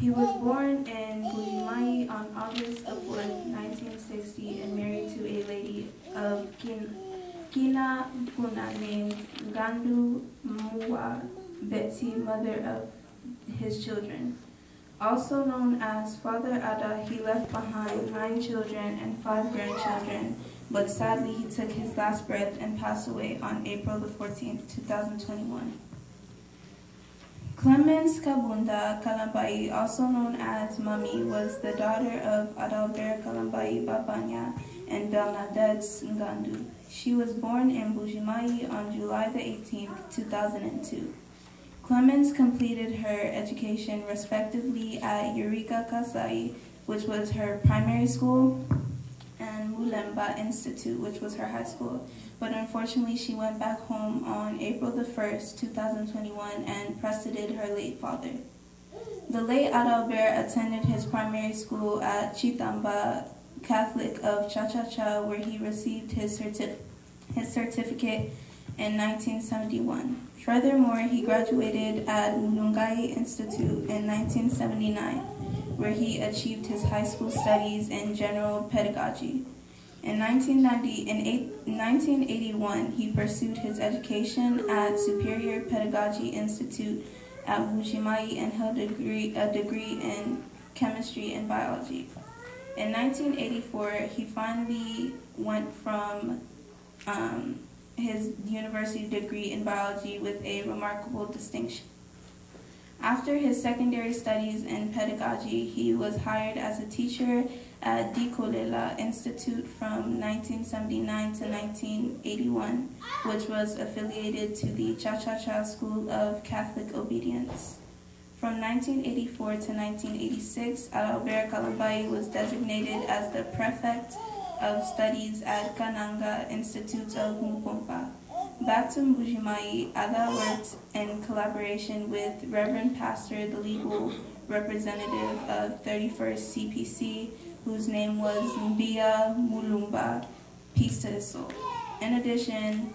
He was born in Bujimayi on August the 4th, 1960, and married to a lady of Kina Puna named Gandu Mua Betsy, mother of his children. Also known as Father Ada, he left behind 9 children and 5 grandchildren, but sadly he took his last breath and passed away on April the 14th, 2021. Clemence Kabunda Kalambai, also known as Mami, was the daughter of Adalbert Kalambai Babanya and Bernadette Ngandu. She was born in Bujimayi on July the 18th, 2002. Clemence completed her education respectively at Eureka Kasai, which was her primary school, and Mulemba Institute, which was her high school. But unfortunately, she went back home on April the 1st, 2021, and preceded her late father. The late Adalbert attended his primary school at Chitamba Catholic of Cha-Cha-Cha, where he received his certificate in 1971. Furthermore, he graduated at Mulungai Institute in 1979, where he achieved his high school studies in general pedagogy. In 1981, he pursued his education at Superior Pedagogy Institute at Bujimayi and held a degree in chemistry and biology. In 1984, he finally went from his university degree in biology with a remarkable distinction. After his secondary studies in pedagogy, he was hired as a teacher at Dikolela Institute from 1979 to 1981, which was affiliated to the Cha-Cha-Cha School of Catholic Obedience. From 1984 to 1986, Adalbert Kalambai was designated as the prefect of studies at Kananga Institute of Mupompa. Back to Bujimayi, Ada worked in collaboration with Reverend Pastor, the legal representative of 31st CPC, whose name was Mbia Mulumba, peace to his soul. In addition,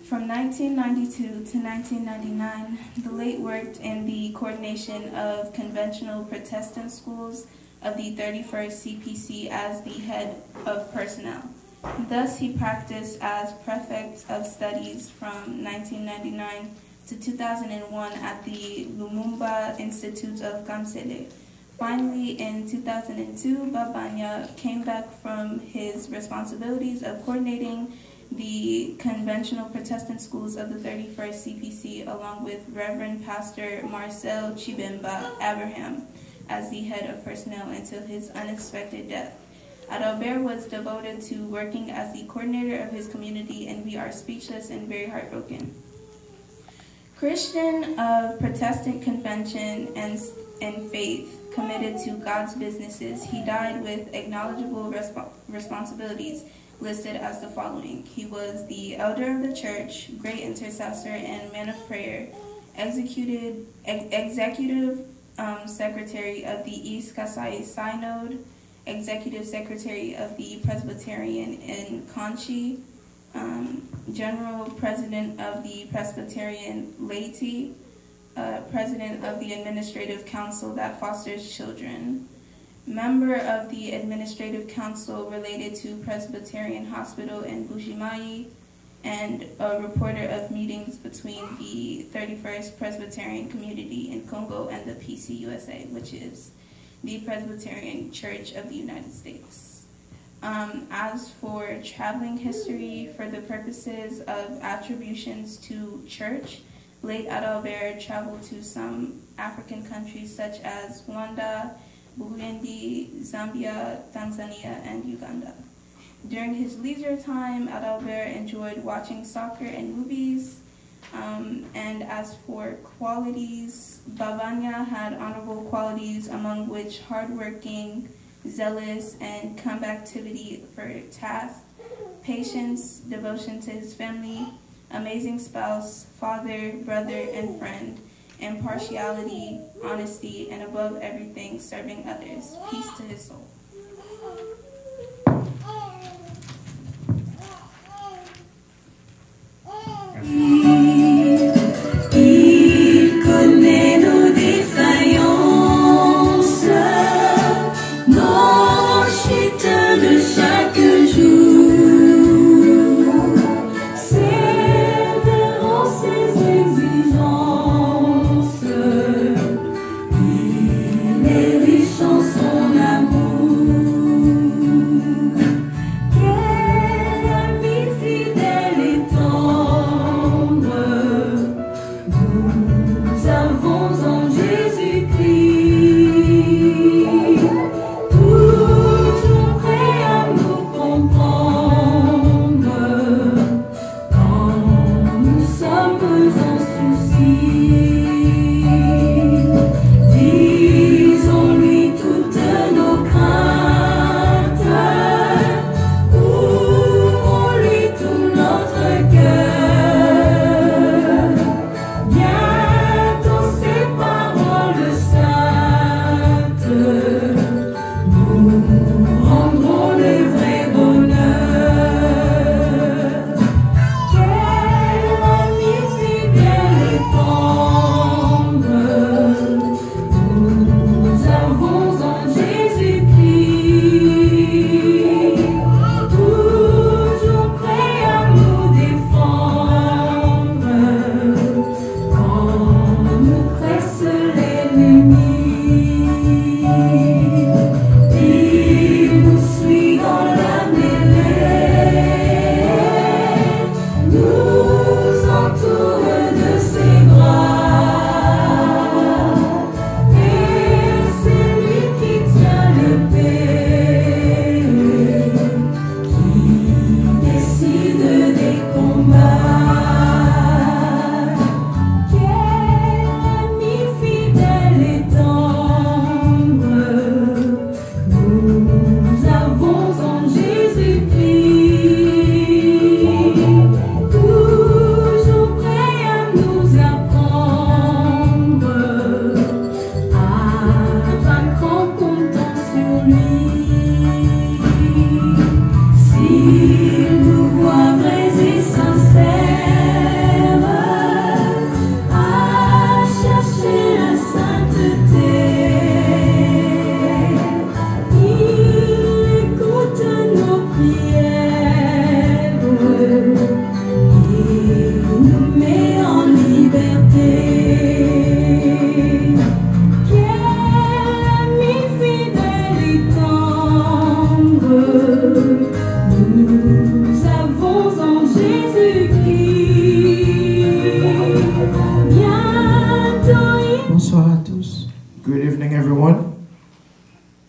from 1992 to 1999, the late worked in the coordination of conventional Protestant schools of the 31st CPC as the head of personnel. Thus, he practiced as prefect of studies from 1999 to 2001 at the Lumumba Institute of Kamsele. Finally, in 2002, Babanya came back from his responsibilities of coordinating the conventional Protestant schools of the 31st CPC along with Reverend Pastor Marcel Chibemba Abraham as the head of personnel until his unexpected death. Adalbert was devoted to working as the coordinator of his community, and we are speechless and very heartbroken. Christian of Protestant convention and faith, committed to God's businesses, he died with acknowledgeable responsibilities listed as the following. He was the elder of the church, great intercessor and man of prayer, executive secretary of the East Kasai Synod, executive secretary of the Presbyterian in Conchi, general president of the Presbyterian laity, president of the administrative council that fosters children, member of the administrative council related to Presbyterian Hospital in Bujimayi, and a reporter of meetings between the 31st Presbyterian community in Congo and the PCUSA, which is the Presbyterian Church of the United States. As for traveling history, for the purposes of attributions to church, late Adalbert traveled to some African countries such as Rwanda, Burundi, Zambia, Tanzania, and Uganda. During his leisure time, Adalbert enjoyed watching soccer and movies. And as for qualities, Babanya had honorable qualities, among which hardworking, zealous, and combativity for tasks, patience, devotion to his family, amazing spouse, father, brother, and friend, impartiality, honesty, and above everything, serving others. Peace to his soul. Il connaît nos défaillances.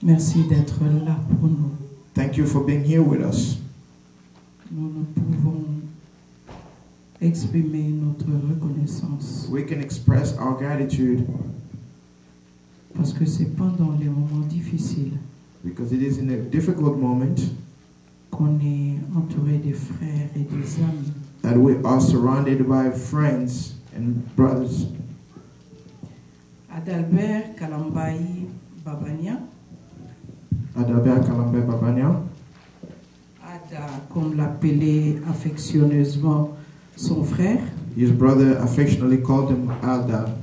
Merci d'être là pour nous. Thank you for being here with us. Nous pouvons exprimer notre reconnaissance. We can express our gratitude parce que c'est pendant les moments difficiles because it is in a difficult moment qu'on est entouré des frères et des amis. That we are surrounded by friends and brothers. Adalbert Kalambayi Babania. Adalbert Kalambayi Babania. Ada, comme l'appelait affectionneusement son frère. His brother affectionately called him Ada.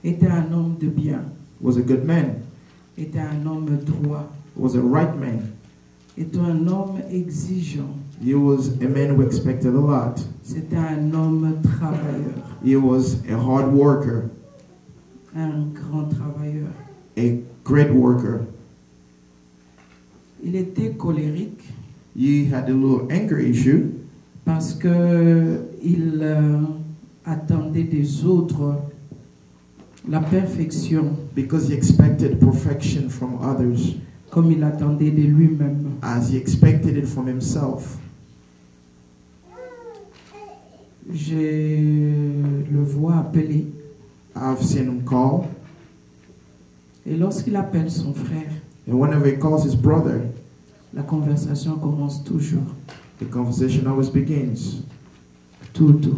Était un homme de bien. Was a good man. Était un homme droit. Was a right man. Était un homme exigeant. He was a man who expected a lot. C'était un homme travailleur. He was a hard worker. Un grand travailleur. A great worker. Il était colérique. He had a little anger issue. Parce que il attendait des autres la perfection. Because he expected perfection from others. Comme il attendait de lui-même. As he expected it from himself. Je le vois appeler. I've seen him call. Et lorsqu'il appelle son frère, and whenever he calls his brother, la conversation commence toujours. The conversation always begins. Tutu.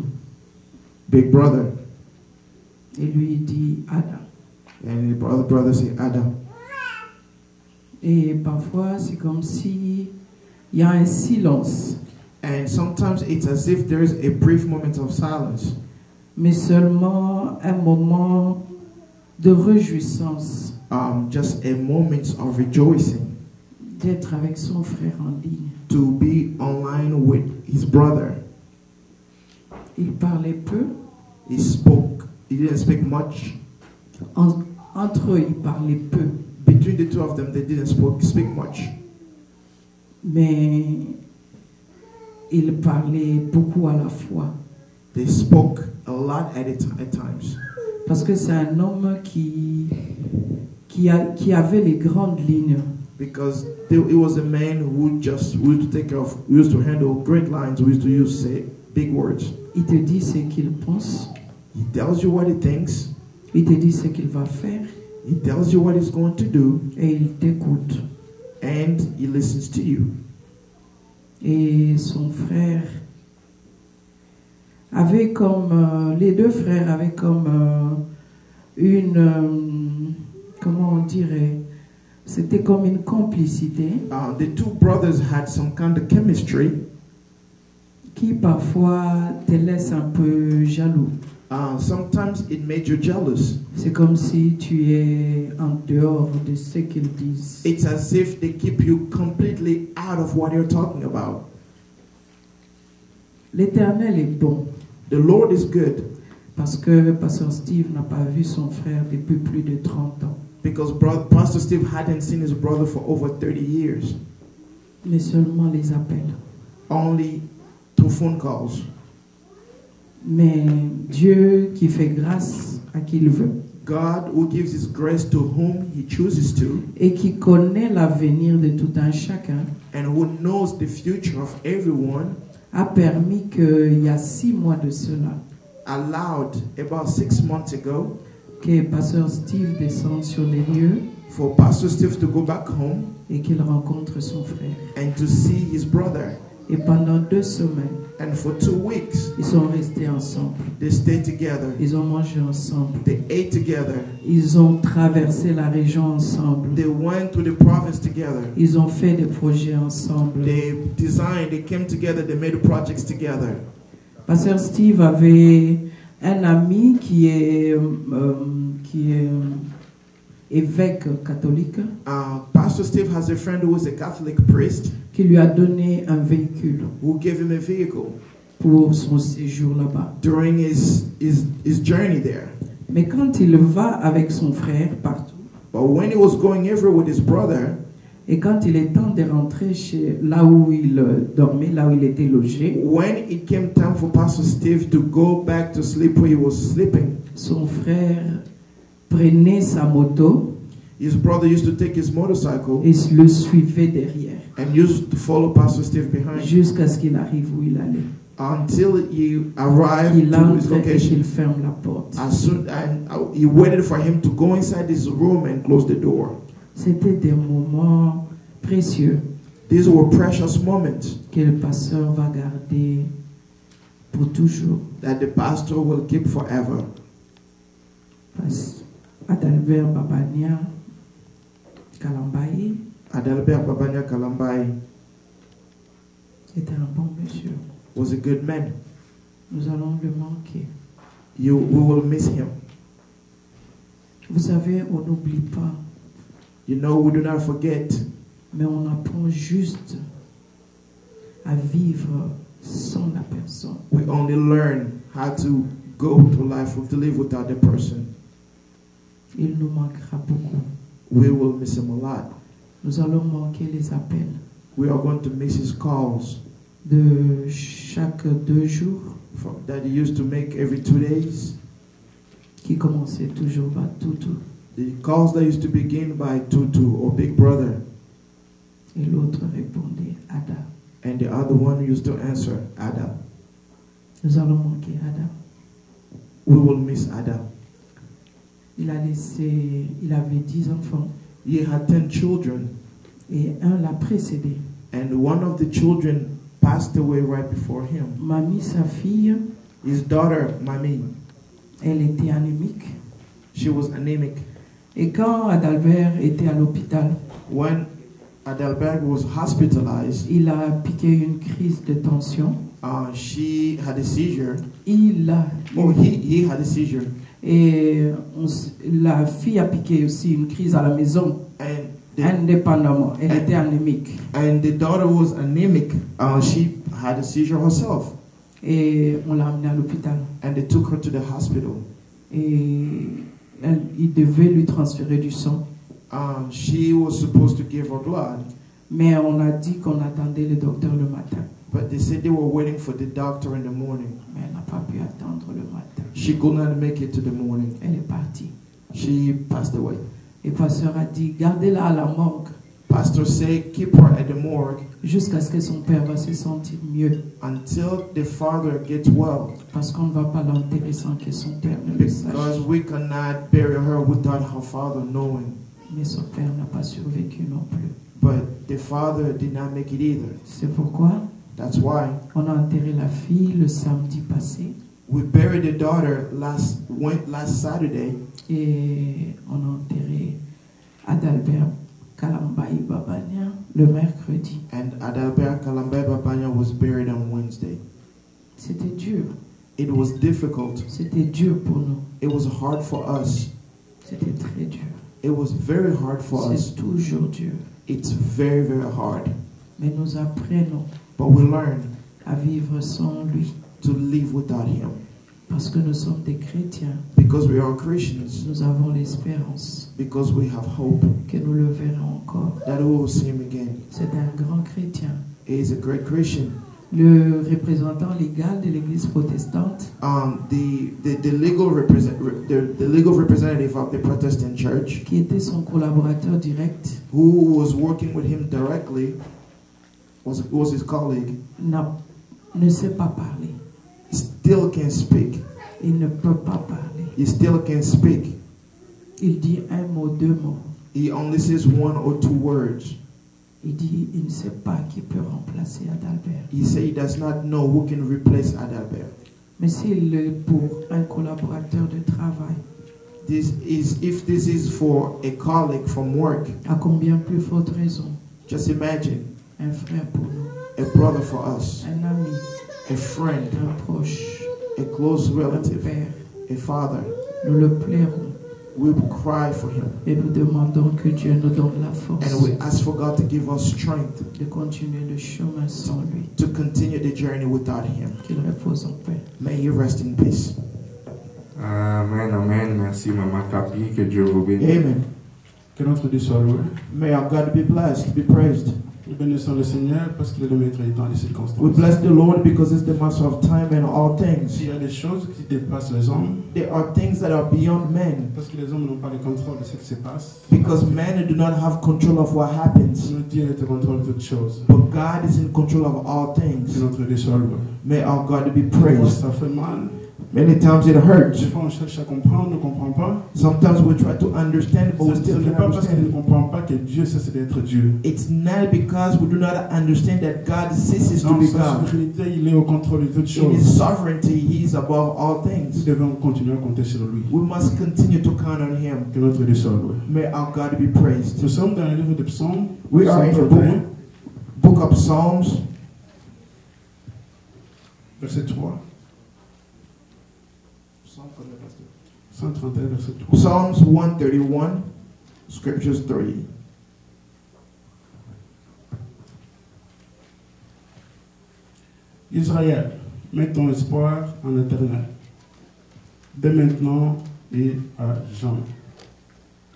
Big brother. Et lui dit Ada. And the other brother say Ada. Et parfois c'est comme si il y a un silence. And sometimes it's as if there is a brief moment of silence. Mais seulement un moment de réjouissance. Just a moment of rejoicing. D'être avec son frère en ligne. To be online with his brother. Il parlait peu. He spoke. He didn't speak much. Entre eux, ils parlaient peu. Between the two of them, they didn't speak much. Mais ils parlaient beaucoup à la fois. They spoke a lot at times. Parce que c'est un homme qui avait les grandes lignes. Because it was a man who used to take care of, who used to handle great lines, who used to say big words. Il te dit ce qu'il pense. He tells you what he thinks. Il te dit ce qu'il va faire. He tells you what he's going to do. Et il t'écoute. And he listens to you. Et son frère avait comme les deux frères avaient comme une comment on dirait, c'était comme une complicité. The two brothers had some kind of chemistry. Qui parfois te laisse un peu jaloux. Sometimes it made you jealous. C'est comme si tu es en dehors de ce qu'ils disent. It's as if they keep you completely out of what you're talking about. L'Éternel est bon. The Lord is good. Parce que Pasteur Steve n'a pas vu son frère depuis plus de 30 ans. Because Pastor Steve hadn't seen his brother for over 30 years. Mais seulement les appels. Only through phone calls. Mais Dieu qui fait grâce à qui il veut. God who gives his grace to whom he chooses to. Et qui connaît l'avenir de tout un chacun. And who knows the future of everyone. A permis qu'il y a 6 mois de cela. Allowed about 6 months ago. Que Pasteur Steve descende sur les lieux. For Pastor Steve to go back home. Et qu'il rencontre son frère. And to see his brother. Et pendant 2 semaines. And for 2 weeks. Ils sont restés ensemble. They stayed together. Ils ont mangé ensemble. They ate together. Ils ont traversé la région ensemble. They went to the province together. Ils ont fait des projets ensemble. They designed, they came together, they made projects together. Pasteur Steve avait un ami qui est évêque catholique. Pastor Steve has a friend who is a Catholic priest. Qui lui a donné un véhicule. Who gave him a vehicle. Pour son séjour là-bas. During his journey there. Mais quand il va avec son frère partout. But when he was going everywhere with his brother. Et quand il est temps de rentrer chez là où il dormait, là où il était logé. When it came time for Pastor Steve to go back to sleep where he was sleeping. Son frère prenait sa moto. His brother used to take his motorcycle. Et le suivait derrière. And used to follow Pastor Steve behind. Jusqu'à ce qu'il arrive où il allait. Until he arrived to his location. Il ferme la porte. He waited for him to go inside his room and close the door. C'était des moments précieux. These were precious moments. Que le pasteur va garder pour toujours. That the pastor will keep forever. Adalbert Babania Kalambaye. Adalbert Babania Kalambaye. Était un bon monsieur. Was a good man. Nous allons le manquer. We will miss him. Vous savez, on n'oublie pas. You know, we do not forget. Mais on apprend juste à vivre sans la personne. We only learn how to go through life, to live without the person. Il nous manquera beaucoup. We will miss him a lot. Nous allons manquer les appels. We are going to miss his calls. De chaque 2 jours. That he used to make every 2 days. Qui commençait toujours par Toutou. The calls that used to begin by Tutu or Big Brother. Et l'autre répondait Ada. And the other one used to answer Ada. Nous allons manquer Ada. We will miss Ada. Il avait 10 enfants. He had 10 children. Et un l'a précédé. And one of the children passed away right before him. Mamie, sa fille. His daughter, Mamie. Elle était anémique. She was anemic. Et quand Adalbert était à l'hôpital, when Adalbert was hospitalized, il a piqué une crise de tension. She had a seizure. He had a seizure. Et la fille a piqué aussi une crise à la maison. Indépendamment, elle était anémique. And the daughter was anemic. She had a seizure herself. Et on l'a amenée à l'hôpital. And they took her to the hospital. Et il devait lui transférer du sang. She was supposed to give her blood. Mais on a dit qu'on attendait le docteur le matin. But they said they were waiting for the doctor in the morning. Mais elle n'a pas pu attendre le matin. She could not make it to the morning. Elle est partie. She passed away. Et pasteur a dit, gardez-la à la morgue. Pastor said, keep her at the morgue. Jusqu'à ce que son père va se sentir mieux. Until the father gets well. Parce qu'on ne va pas l'enterrer sans que son père ne le sache. Because we cannot bury her without her father knowing. Mais son père n'a pas survécu non plus. But the father did not make it either. C'est pourquoi That's why on a enterré la fille le samedi passé. We buried the daughter last Saturday. Et on a enterré Adalbert Kalambaye Babania le mercredi. And Adalbert Kalambaye Babania was buried on Wednesday. C'était dur. It was difficult. C'était dur pour nous. It was hard for us. C'était très dur. It was very hard for us. C'est toujours dur. It's very, very hard. Mais nous apprenons But we learn à vivre sans lui. To live without him. Parce que nous sommes des chrétiens. Because we are Christians. Nous avons l'espérance. Because we have hope. Que nous le verrons encore. That we will see him again. C'est un grand chrétien. He is a great Christian. Le représentant légal de l'Église protestante. The legal representative of the Protestant Church. Qui était son collaborateur direct. Who was working with him directly. Was his colleague. Ne sait pas parler. Still can't speak. Il ne peut pas parler. He still can't speak. Il dit un mot, deux mots. He only says one or two words. Il dit il ne sait pas qui peut remplacer Adalbert. He said he does not know who can replace Adalbert. Mais s'il est pour un collaborateur de travail. If this is for a colleague from work. À combien plus forte raison. Just imagine. Un frère pour nous. A brother for us. Un ami. A friend. Un proche. A close relative. Un père. A father. Nous le plairons. We will cry for him. Et nous demandons que Dieu nous donne la force. And we ask for God to give us strength. De continuer le chemin sans lui. To continue the journey without him. Qu'il repose en paix. May he rest in peace. Amen, amen. Merci, Maman Capi. Que Dieu vous bénisse. Amen. Que notre Dieu soit loué. May our God be blessed, be praised. Nous bénissons le Seigneur parce qu'il est le maître du temps et des circonstances. We bless the Lord because it's the master of time and all things. Il y a des choses qui dépassent les hommes. There are things that are beyond men. Parce que les hommes n'ont pas le contrôle de ce qui se passe. Because men do not have control of what happens. Notre Dieu est au contrôle de toutes choses. But God is in control of all things. Que notre Dieu soit loué. May our God be Parfois, praised. ça fait mal. Many times it hurts. Des fois, on cherche à comprendre, on ne comprend pas. Sometimes we try to understand, but we Ce still n'est can't pas parce qu'on ne understand. comprend pas que Dieu cesse d'être Dieu. It's not because we do not understand that God ceases to Dans be sa God. souveraineté, il est au contrôle de toutes In His choses. sovereignty, He is above all Nous things. devons continuer à compter sur lui. We must continue to count on Him. Que notre Dieu soit loué. May our God be praised. Nous sommes dans le livre de Psaumes. We are in the Psaume 31, book of Psalms, verset 3. 131, verset 3. Psalms 131, Scriptures 30. Israël, mets ton espoir en l'Éternel, dès maintenant et à jamais.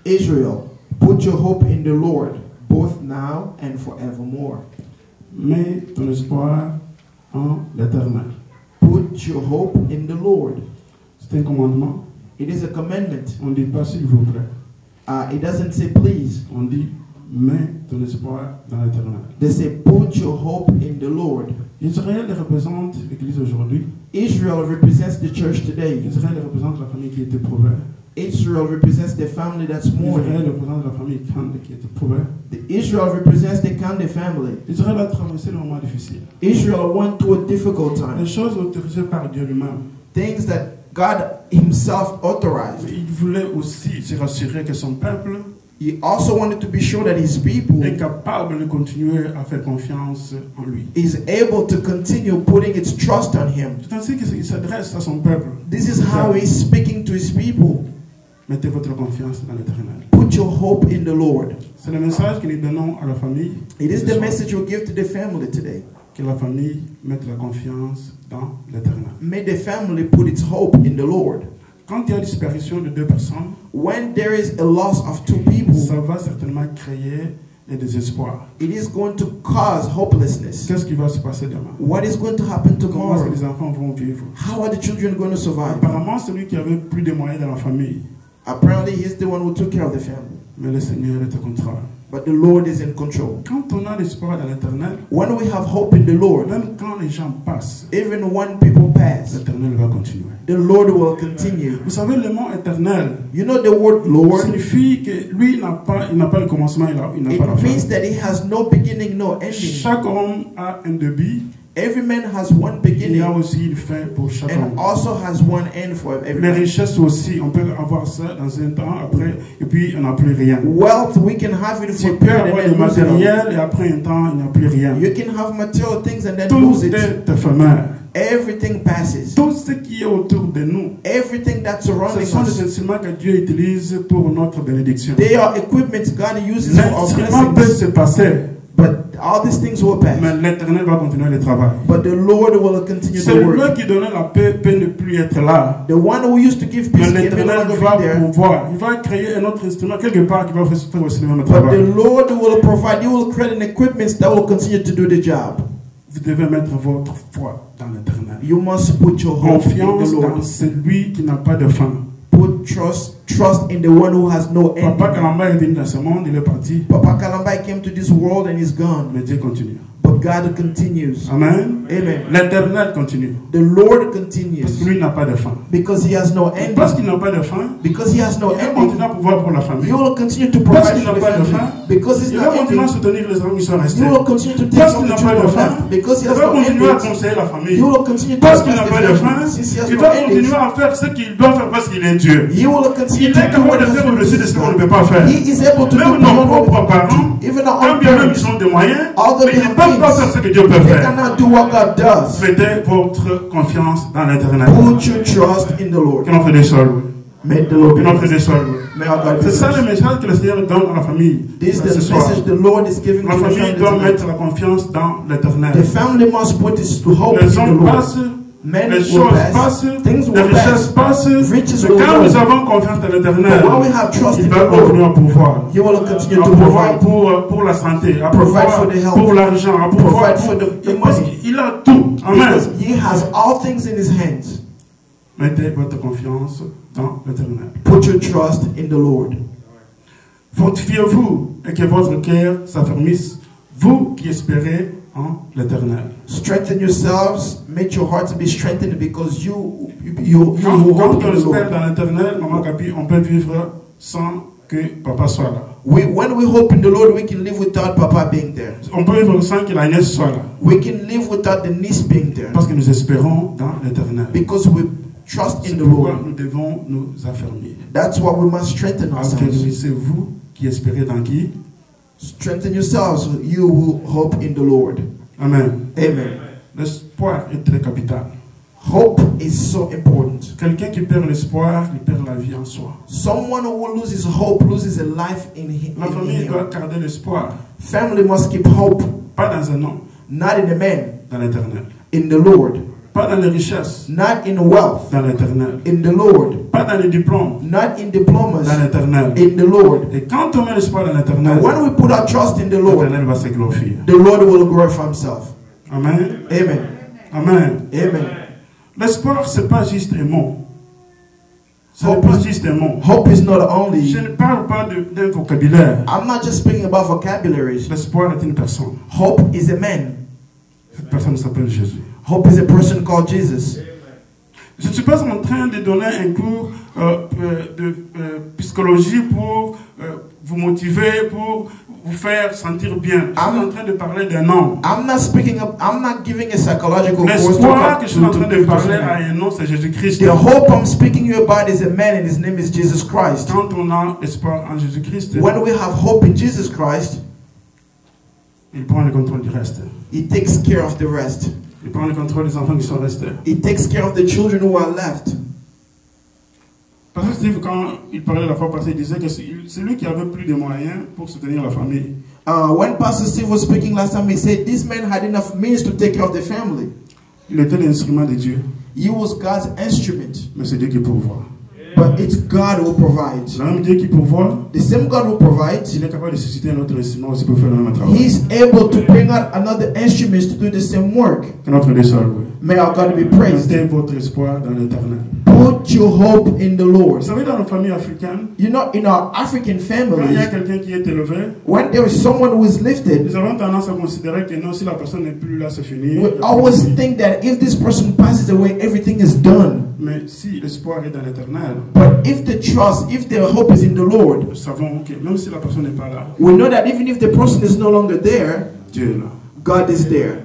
Israel, put your hope in the Lord, both now and forevermore. Mets ton espoir en l'Éternel. Put your hope in the Lord. C'est un commandement. It is a commandment. On ne dit pas s'il vous plaît. It doesn't say please. On dit mets ton espoir dans l'Éternel. They say put your hope in the Lord. Israël représente l'Église aujourd'hui. Israel represents the church today. Israël représente la famille qui est éprouvée. Israel represents the family that's Israël mourning. représente la famille qui est éprouvée. Israel represents the Kande family. Israël a traversé le moment difficile. Israel went through a difficult Les time. choses autorisées par Dieu lui-même. Things that God Himself authorized. Il voulait aussi se rassurer que son peuple He also wanted to be sure that His people est capable de continuer à faire confiance en lui. is able to continue putting its trust on Him. C'est ainsi qu'il s'adresse à son peuple. This is how He's speaking to His people. Mettez votre confiance dans l'Éternel. Put your hope in the Lord. C'est le message que nous donnons à la famille. It is ce the soir. message we give to the family today. Que la famille mette la confiance dans l'Éternel. May the family put its hope in the Lord. Quand il y a disparition de deux personnes, When there is a loss of two people, ça va certainement créer le désespoir. it is going to cause hopelessness. Qu'est-ce qui va se passer demain? What is going to happen Comment est-ce que tomorrow? les enfants vont vivre? How are the children going to survive? Apparemment, celui qui avait plus de moyens dans la famille, Apparently, he's the one who took care of the family. mais le Seigneur est au contrôle. But the Lord is in control. Quand on a l'espoir dans l'Éternel, When we have hope in the Lord, même quand les gens passent, even when people pass, l'Éternel va continuer. the Lord will continue. Vous savez, le mot éternel You know the word Lord? signifie que lui, il n'a pas le commencement, il n'a pas la It fin. means that he has no beginning, no ending. Chaque homme a un début, Every man has one il y a beginning aussi une fin pour chaque homme. and also has one end for every Les man. richesses aussi, on peut avoir ça dans un temps, après, et puis on n'a plus rien. Wealth, we can have it Tu for peux period avoir and le then lose it all. matériel, et après un temps, il n'y a plus rien. You can have material things and then Tout lose it. est éphémère. Everything passes. Tout ce qui est autour de nous, Everything that's ce surrounding sont les us, instruments que Dieu utilise pour notre bénédiction. they are equipments God uses for our L'instrument peut blessings. se passer, But All these things will Mais pass. l'Éternel va continuer le travail. But the Lord will continue the Celui work. qui donnait la paix peut ne plus être là. The one who used to give Mais peace can no l'Éternel longer va be there. pouvoir. Il va créer un autre instrument quelque part qui va faire aussi le même But travail. the Lord will provide, He will create an equipment that will continue to do the job. Vous devez mettre votre foi dans l'Éternel. You must put your hope in Confiance the dans Lord. celui qui n'a pas de fin. Put trust in the one who has no end. Papa Kalamba est venu dans ce monde, il est parti. Papa Kalamba came to this world and he's gone. Mais Dieu continue. But God continues. Amen. Amen. L'Éternel continue. The Lord Parce continues. que lui n'a pas de fin. Because He has no end. Parce qu'il n'a pas de fin, Because He has no il va end. continuer à pouvoir pour la famille. He will continue to Parce provide qu'il for n'a the pas de family. fin, Because He's il va not continuer à ending. soutenir les hommes qui sont He restés. will continue to take Parce some qu'il n'a of the pas de children fin, left. Because He il has va no continuer à end. conseiller la famille. He will continue to Parce advise qu'il n'a the pas de fin, family. Since He has il no va ending, continuer à faire ce qu'il doit faire parce qu'il est Dieu. He will continue Il to est do what capable de He faire has au-dessus de ce qu'on ne peut to pas faire. do. He is able to do Même nos beyond what propres we parents, can do. Even our quand own bien même ils parents, ont des moyens, although mais they ils ne have peuvent pas faire things, ce que Dieu peut they faire. cannot do what God does. Mettez votre confiance dans l'Éternel. Put your trust in the Lord. Que notre des sols. Make the Lord Que be notre praised. des sols. May our God be C'est ça le praised. message que le Seigneur donne à la famille. This is ce the soir. message the Lord is giving La to the famille family doit tonight. mettre la confiance dans l'Éternel. The family must put this to hope in Les the hommes Lord. passent, Men les will choses pass, passent, things les will richesses pass, passent. riches Mais will quand nous go. avons confiance dans l'Éternel, But when we have trust il in va the Lord, continuer à pouvoir. He will continue À to pouvoir provide. pour la santé, à Provide pouvoir for the health. pour l'argent, à pouvoir Provide pour... for the Parce money. qu'il a tout. Amen. Because He has all things in His hands. Mettez votre confiance dans l'Éternel. Put your trust in the Lord. Fortifiez-vous et que votre cœur s'affermisse, vous qui espérez en l'Éternel. Strengthen yourselves. Make your hearts be strengthened because you Quand who on hope in the espère Lord. dans l'Éternel, Maman Capi, on peut vivre sans que Papa soit là. When we hope in the Lord, we can live without Papa being there. On peut vivre sans que la nièce soit là. We can live without the niece being there. Parce que nous espérons dans l'Éternel. Because we trust C'est in the pourquoi Lord. nous devons nous affermir. That's why we must strengthen ourselves. C'est vous qui espérez dans qui? Strengthen yourselves, you who hope in the Lord. Amen. Amen. L'espoir est très capital. Hope is so important. Quelqu'un qui perd l'espoir, il perd la vie en soi. Someone who loses hope loses a life in him. La famille doit garder l'espoir, Family must keep hope, pas dans un homme, not in a man, dans l'Éternel. in the Lord. Pas dans les richesses, Not in wealth, dans l'Éternel. in the Lord. Pas dans les diplômes, Not in diplomas, dans l'Éternel. in the Lord. Et quand on met l'espoir dans Now, l'Éternel, when we put our trust in the Lord, l'Éternel va se glorifier. the Lord will glorify Himself. Amen. Amen. Amen. Amen. L'espoir, ce n'est pas juste un mot. Ce n'est Hope pas is- juste un mot. Hope is not Je only, ne parle pas d'un vocabulaire. I'm not just speaking about vocabularies. L'espoir est une personne. Hope is a man. Cette personne s'appelle Jésus. Hope is a person called Jesus. Je ne suis pas en train de donner un cours de psychologie pour vous motiver, pour vous faire sentir bien. Je suis en train de parler d'un homme. I'm not giving a psychological course. L'espoir que je suis en train de to parler à person. un nom, c'est Jésus-Christ. The hope I'm speaking you about is a man and his name is Jesus Christ. Quand on a espoir en Jésus-Christ, When we have hope in Jesus Christ, il prend le contrôle du reste. He takes care of the rest. Il prend le contrôle des enfants qui sont restés. He takes care of the children who are left. Parce que Steve, quand il parlait la fois passée, il disait que c'est lui qui avait plus de moyens pour soutenir la famille. When Pastor Steve was speaking last time, he said this man had enough means to take care of the family. Il était l'instrument de Dieu, He was God's instrument, mais c'est Dieu qui pourvoit. but it's God who provides. Le même Dieu qui pourvoit, The same God who provides, il est capable de susciter un autre instrument aussi pour faire le même travail. He's able to bring out another instrument to do the same work. Que notre Dieu soit loué. May our God be praised. Mettez votre espoir dans l'Éternel. Put your hope in the Vous Lord. savez, dans nos familles africaines, You know, in our African quand il y a families, quelqu'un qui est élevé, when there is someone who is lifted, nous avons tendance à considérer que non, si la personne n'est plus là, c'est fini. we always think that if this person passes away, everything is done. Mais si l'espoir est dans l'Éternel, But if the trust, if the hope is in the Lord, nous savons que même si la personne n'est pas là, we know that even if the person is no longer there, Dieu est là. God is there.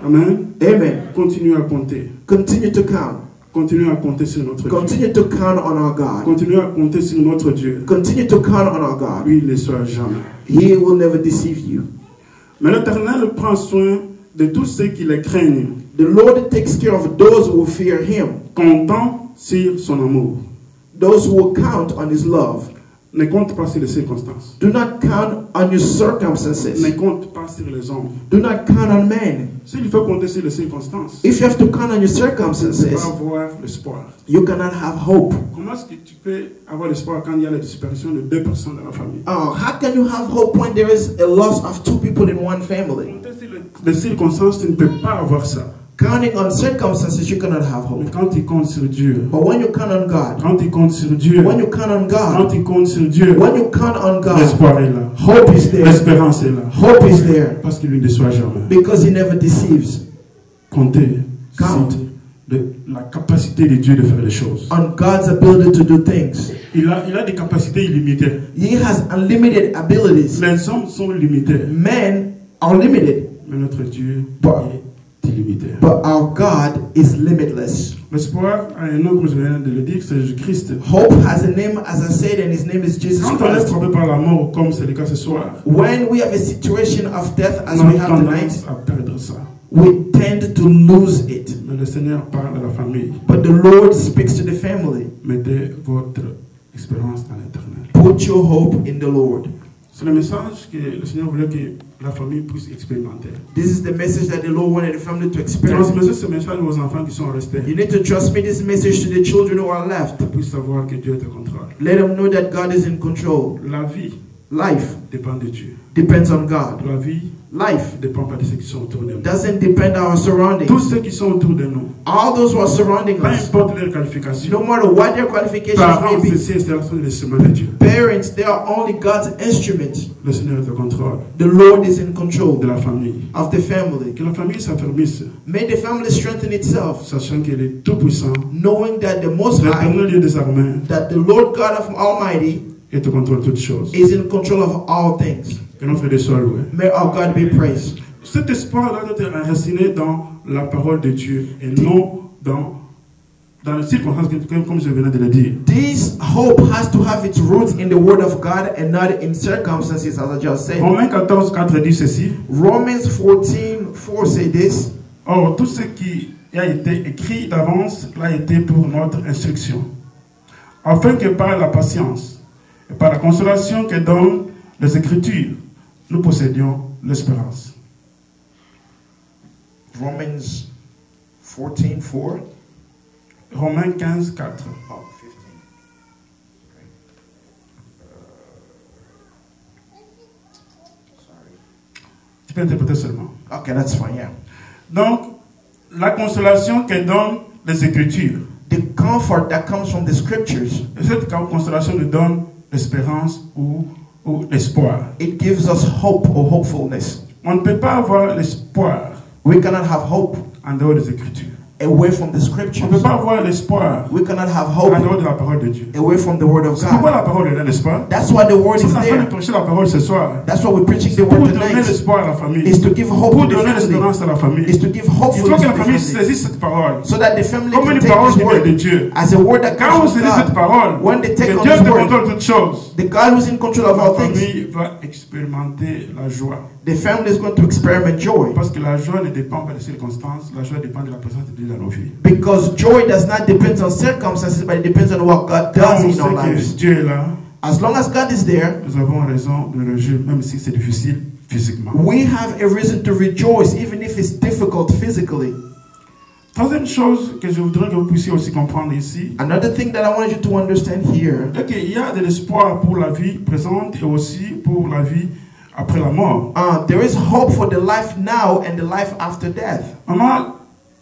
Amen. Amen. Continuez à compter. Continue to count. Continuez à compter sur notre Dieu. Continue to count on our God. Continuez à compter sur notre Dieu. Continue to count on our God. Lui, il ne sera jamais. He will never deceive you. Mais l'Éternel prend soin de tous ceux qui le craignent, The Lord takes care of those who fear Him, comptant sur son amour. those who will count on His love. Ne compte pas sur les circonstances. Do not count on your circumstances. Ne compte pas sur les hommes. Do not count on men. S'il faut compter sur les circonstances, If you have to count on your tu ne peux circumstances, pas avoir l'espoir. you cannot have hope. Comment est-ce que tu peux avoir l'espoir quand il y a la disparition de 2 personnes dans la famille? How can you have hope when there is a loss of 2 people in one family? Compter sur les circonstances, tu ne peux pas avoir ça. Counting on circumstances, you cannot have Mais hope. quand tu comptes sur Dieu, But when you count on God, quand tu comptes sur Dieu, when you count on quand God, tu comptes sur Dieu, when you count on God, l'espoir est là. hope is there. L'espérance est là. Hope is there Parce qu'il ne déçoit jamais. because He never deceives. Compter Count. sur la capacité de Dieu de faire les choses. On God's ability to do things. Il a des capacités illimitées. He has unlimited abilities. Les hommes sont limités, Men are limited, mais notre Dieu Bah. est illimité. but our God is limitless. L'espoir a un nom, comme je viens de le dire, c'est Jésus-Christ. Hope has a name, as I said, and His name is Jesus Quand on est Christ. frappé par la mort, comme c'est le cas ce soir, When we have a situation of death, as on we a have tonight, tendance à perdre ça. we tend to lose it. Mais le Seigneur parle à la famille. But the Lord speaks to the family. Mettez votre espérance dans l'éternel. Put your hope in the Lord. C'est le message que le Seigneur voulait que la famille puisse expérimenter. This is the message that the Lord wanted the family to experience. Transmettez ce message aux enfants qui sont restés. You need to transmit this message to the children who are left. Ils puissent savoir que Dieu est au contrôle. Let them know that God is in control. La vie Life dépend de Dieu. depends on God. La vie Life ne dépend pas de ceux qui sont autour de nous. doesn't depend on our Tous surroundings. ceux qui sont autour de nous, All those who are surrounding peu us, importe leurs qualifications, no matter what their qualifications parents, may be, ceci, installation de semaine de Dieu. parents, they are only God's instruments. Le Seigneur est au contrôle The Lord is in control de la famille. of the family. Que la famille s'affermisse, May the family strengthen itself, sachant qu'il est tout puissant, knowing that the Most High, l'éternel Dieu des armées, that the Lord God of Almighty est au contrôle de toutes choses. is in control of all things. Que notre Dieu soit loué. May our God be praised. Cet espoir doit être enraciné dans la parole de Dieu et non dans les circonstances, comme je venais de le dire. This hope has to have its roots in the Word of God and not in circumstances, as I just said. Romains 14, 4 dit ceci. Romans 14:4 say this. Or, tout ce qui a été écrit d'avance l'a été pour notre instruction, afin que par la patience et par la consolation que donnent les Écritures, nous possédions l'espérance. Romans 14:4. Romains 15, 4. Oh, 15. Tu peux interpréter seulement. Okay, that's fine, yeah. Donc, la consolation que donnent les Écritures. The comfort that comes from the scriptures, Et cette consolation nous donne l'espérance ou l'espoir. it gives us hope or hopefulness. On ne peut pas avoir l'espoir We cannot have hope en dehors des Écritures. away from the On ne scriptures. peut pas avoir l'espoir We cannot have en hope dehors de la parole de Dieu. away from the Word of C'est pourquoi God. la parole est là, n'est-ce pas? That's why the Word Si is on est en train de there. prêcher la parole ce soir, That's why we're preaching the pour Word donner tonight. l'espoir à la famille, Is to give hope pour to the donner family. l'espérance à la famille, Is to give hope il to faut que la the famille family. saisisse cette parole So that the family comme can une take parole this qui vient de word Dieu. as a word that Quand on comes from saisit cette God. parole, When they take que on Dieu this te word, contrôle toutes choses, the God who's in control of la all things, famille va expérimenter la joie. the family is going to experiment joy. Parce que la joie ne dépend pas des circonstances, la joie dépend de la présence de Dieu dans nos vies. Because joy does not depend on circumstances, but it depends on what God Quand does on in our sait lives. que Dieu est là, As long as God is there, nous avons raison de le réjouir, même si c'est difficile physiquement. we have a reason to rejoice, even if it's difficult physically. Troisième chose que je voudrais que vous puissiez aussi comprendre ici, Another thing that I want you to understand here c'est qu'il y a de l'espoir pour la vie présente et aussi pour la vie après la mort. there is hope for the life now and the life after death. Maman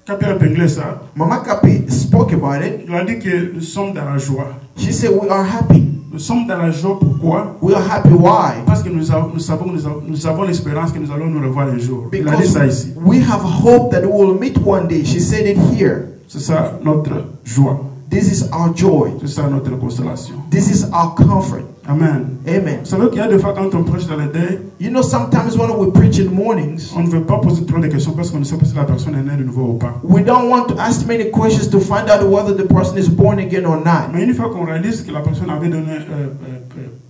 Capi a épinglé ça. Mama Kapi spoke about it. Il a dit que nous sommes dans la joie. She said we are happy. Nous sommes dans la joie, pourquoi? We are happy. Why? Parce que nous avons l'espérance que nous allons nous revoir un jour. Il a dit Because ça ici. we have hope that we will meet one day. She said it here. C'est ça notre joie. This is our joy. C'est ça notre consolation. This is our comfort. Amen. Amen. Vous savez qu'il y a des fois quand on prêche dans les deuils, You know, sometimes when we preach in mornings, on ne veut pas poser trop de questions parce qu'on ne sait pas si la personne est née de nouveau ou pas. we don't want to ask many questions to find out whether the person is born again or not. Mais une fois qu'on réalise que la personne avait donné,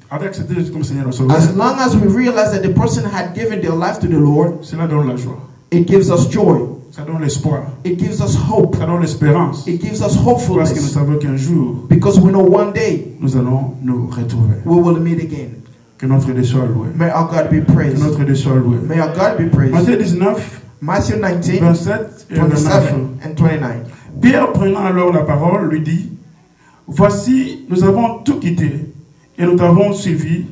avait accepté Jésus comme Seigneur et Sauveur, As long as we realize that the person had given their life to the Lord, cela donne la joie. it gives us joy. Ça donne l'espoir. It gives us hope. Ça donne l'espérance. It gives us Parce que nous hopefulness. savons qu'un jour, Because we know one day nous allons nous retrouver. we will meet again. Que notre Dieu soit loué. May our God be Que praised. notre Dieu soit loué. May our God be praised. Matthieu 19, Matthew 19, 27 et 27 29. and 29. Pierre, prenant alors la parole, lui dit, voici, nous avons tout quitté et nous t'avons suivi.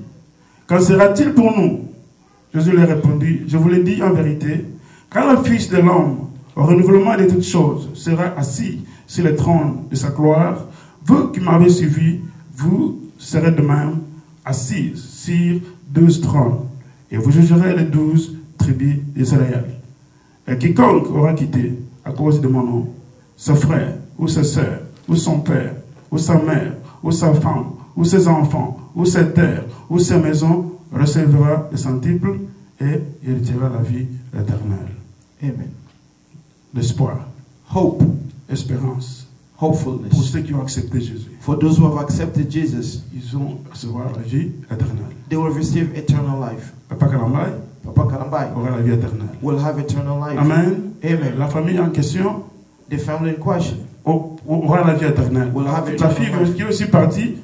Qu'en sera-t-il pour nous? Jésus lui répondit, je vous l'ai dit en vérité, quand le Fils de l'homme, au renouvellement de toutes choses, sera assis sur le trône de sa gloire, vous qui m'avez suivi, vous serez de même assis sur 12 trônes, et vous jugerez les 12 tribus d'Israël. Et quiconque aura quitté, à cause de mon nom, sa frère, ou sa sœur, ou son père, ou sa mère, ou sa femme, ou ses enfants, ou ses terres, ou ses maisons, recevra le centuple et héritera la vie éternelle. Amen. L'espoir, Hope, espérance. Pour hopefulness. ceux qui ont accepté Jésus, For those who have accepted Jesus, ils vont recevoir la vie éternelle. they will receive eternal life. Papa Kalambai Papa Kalambai aura la vie éternelle. will have eternal life. Amen. Amen. La famille en question The family in question, aura la vie éternelle. Will have La eternal fille life. qui est aussi partie.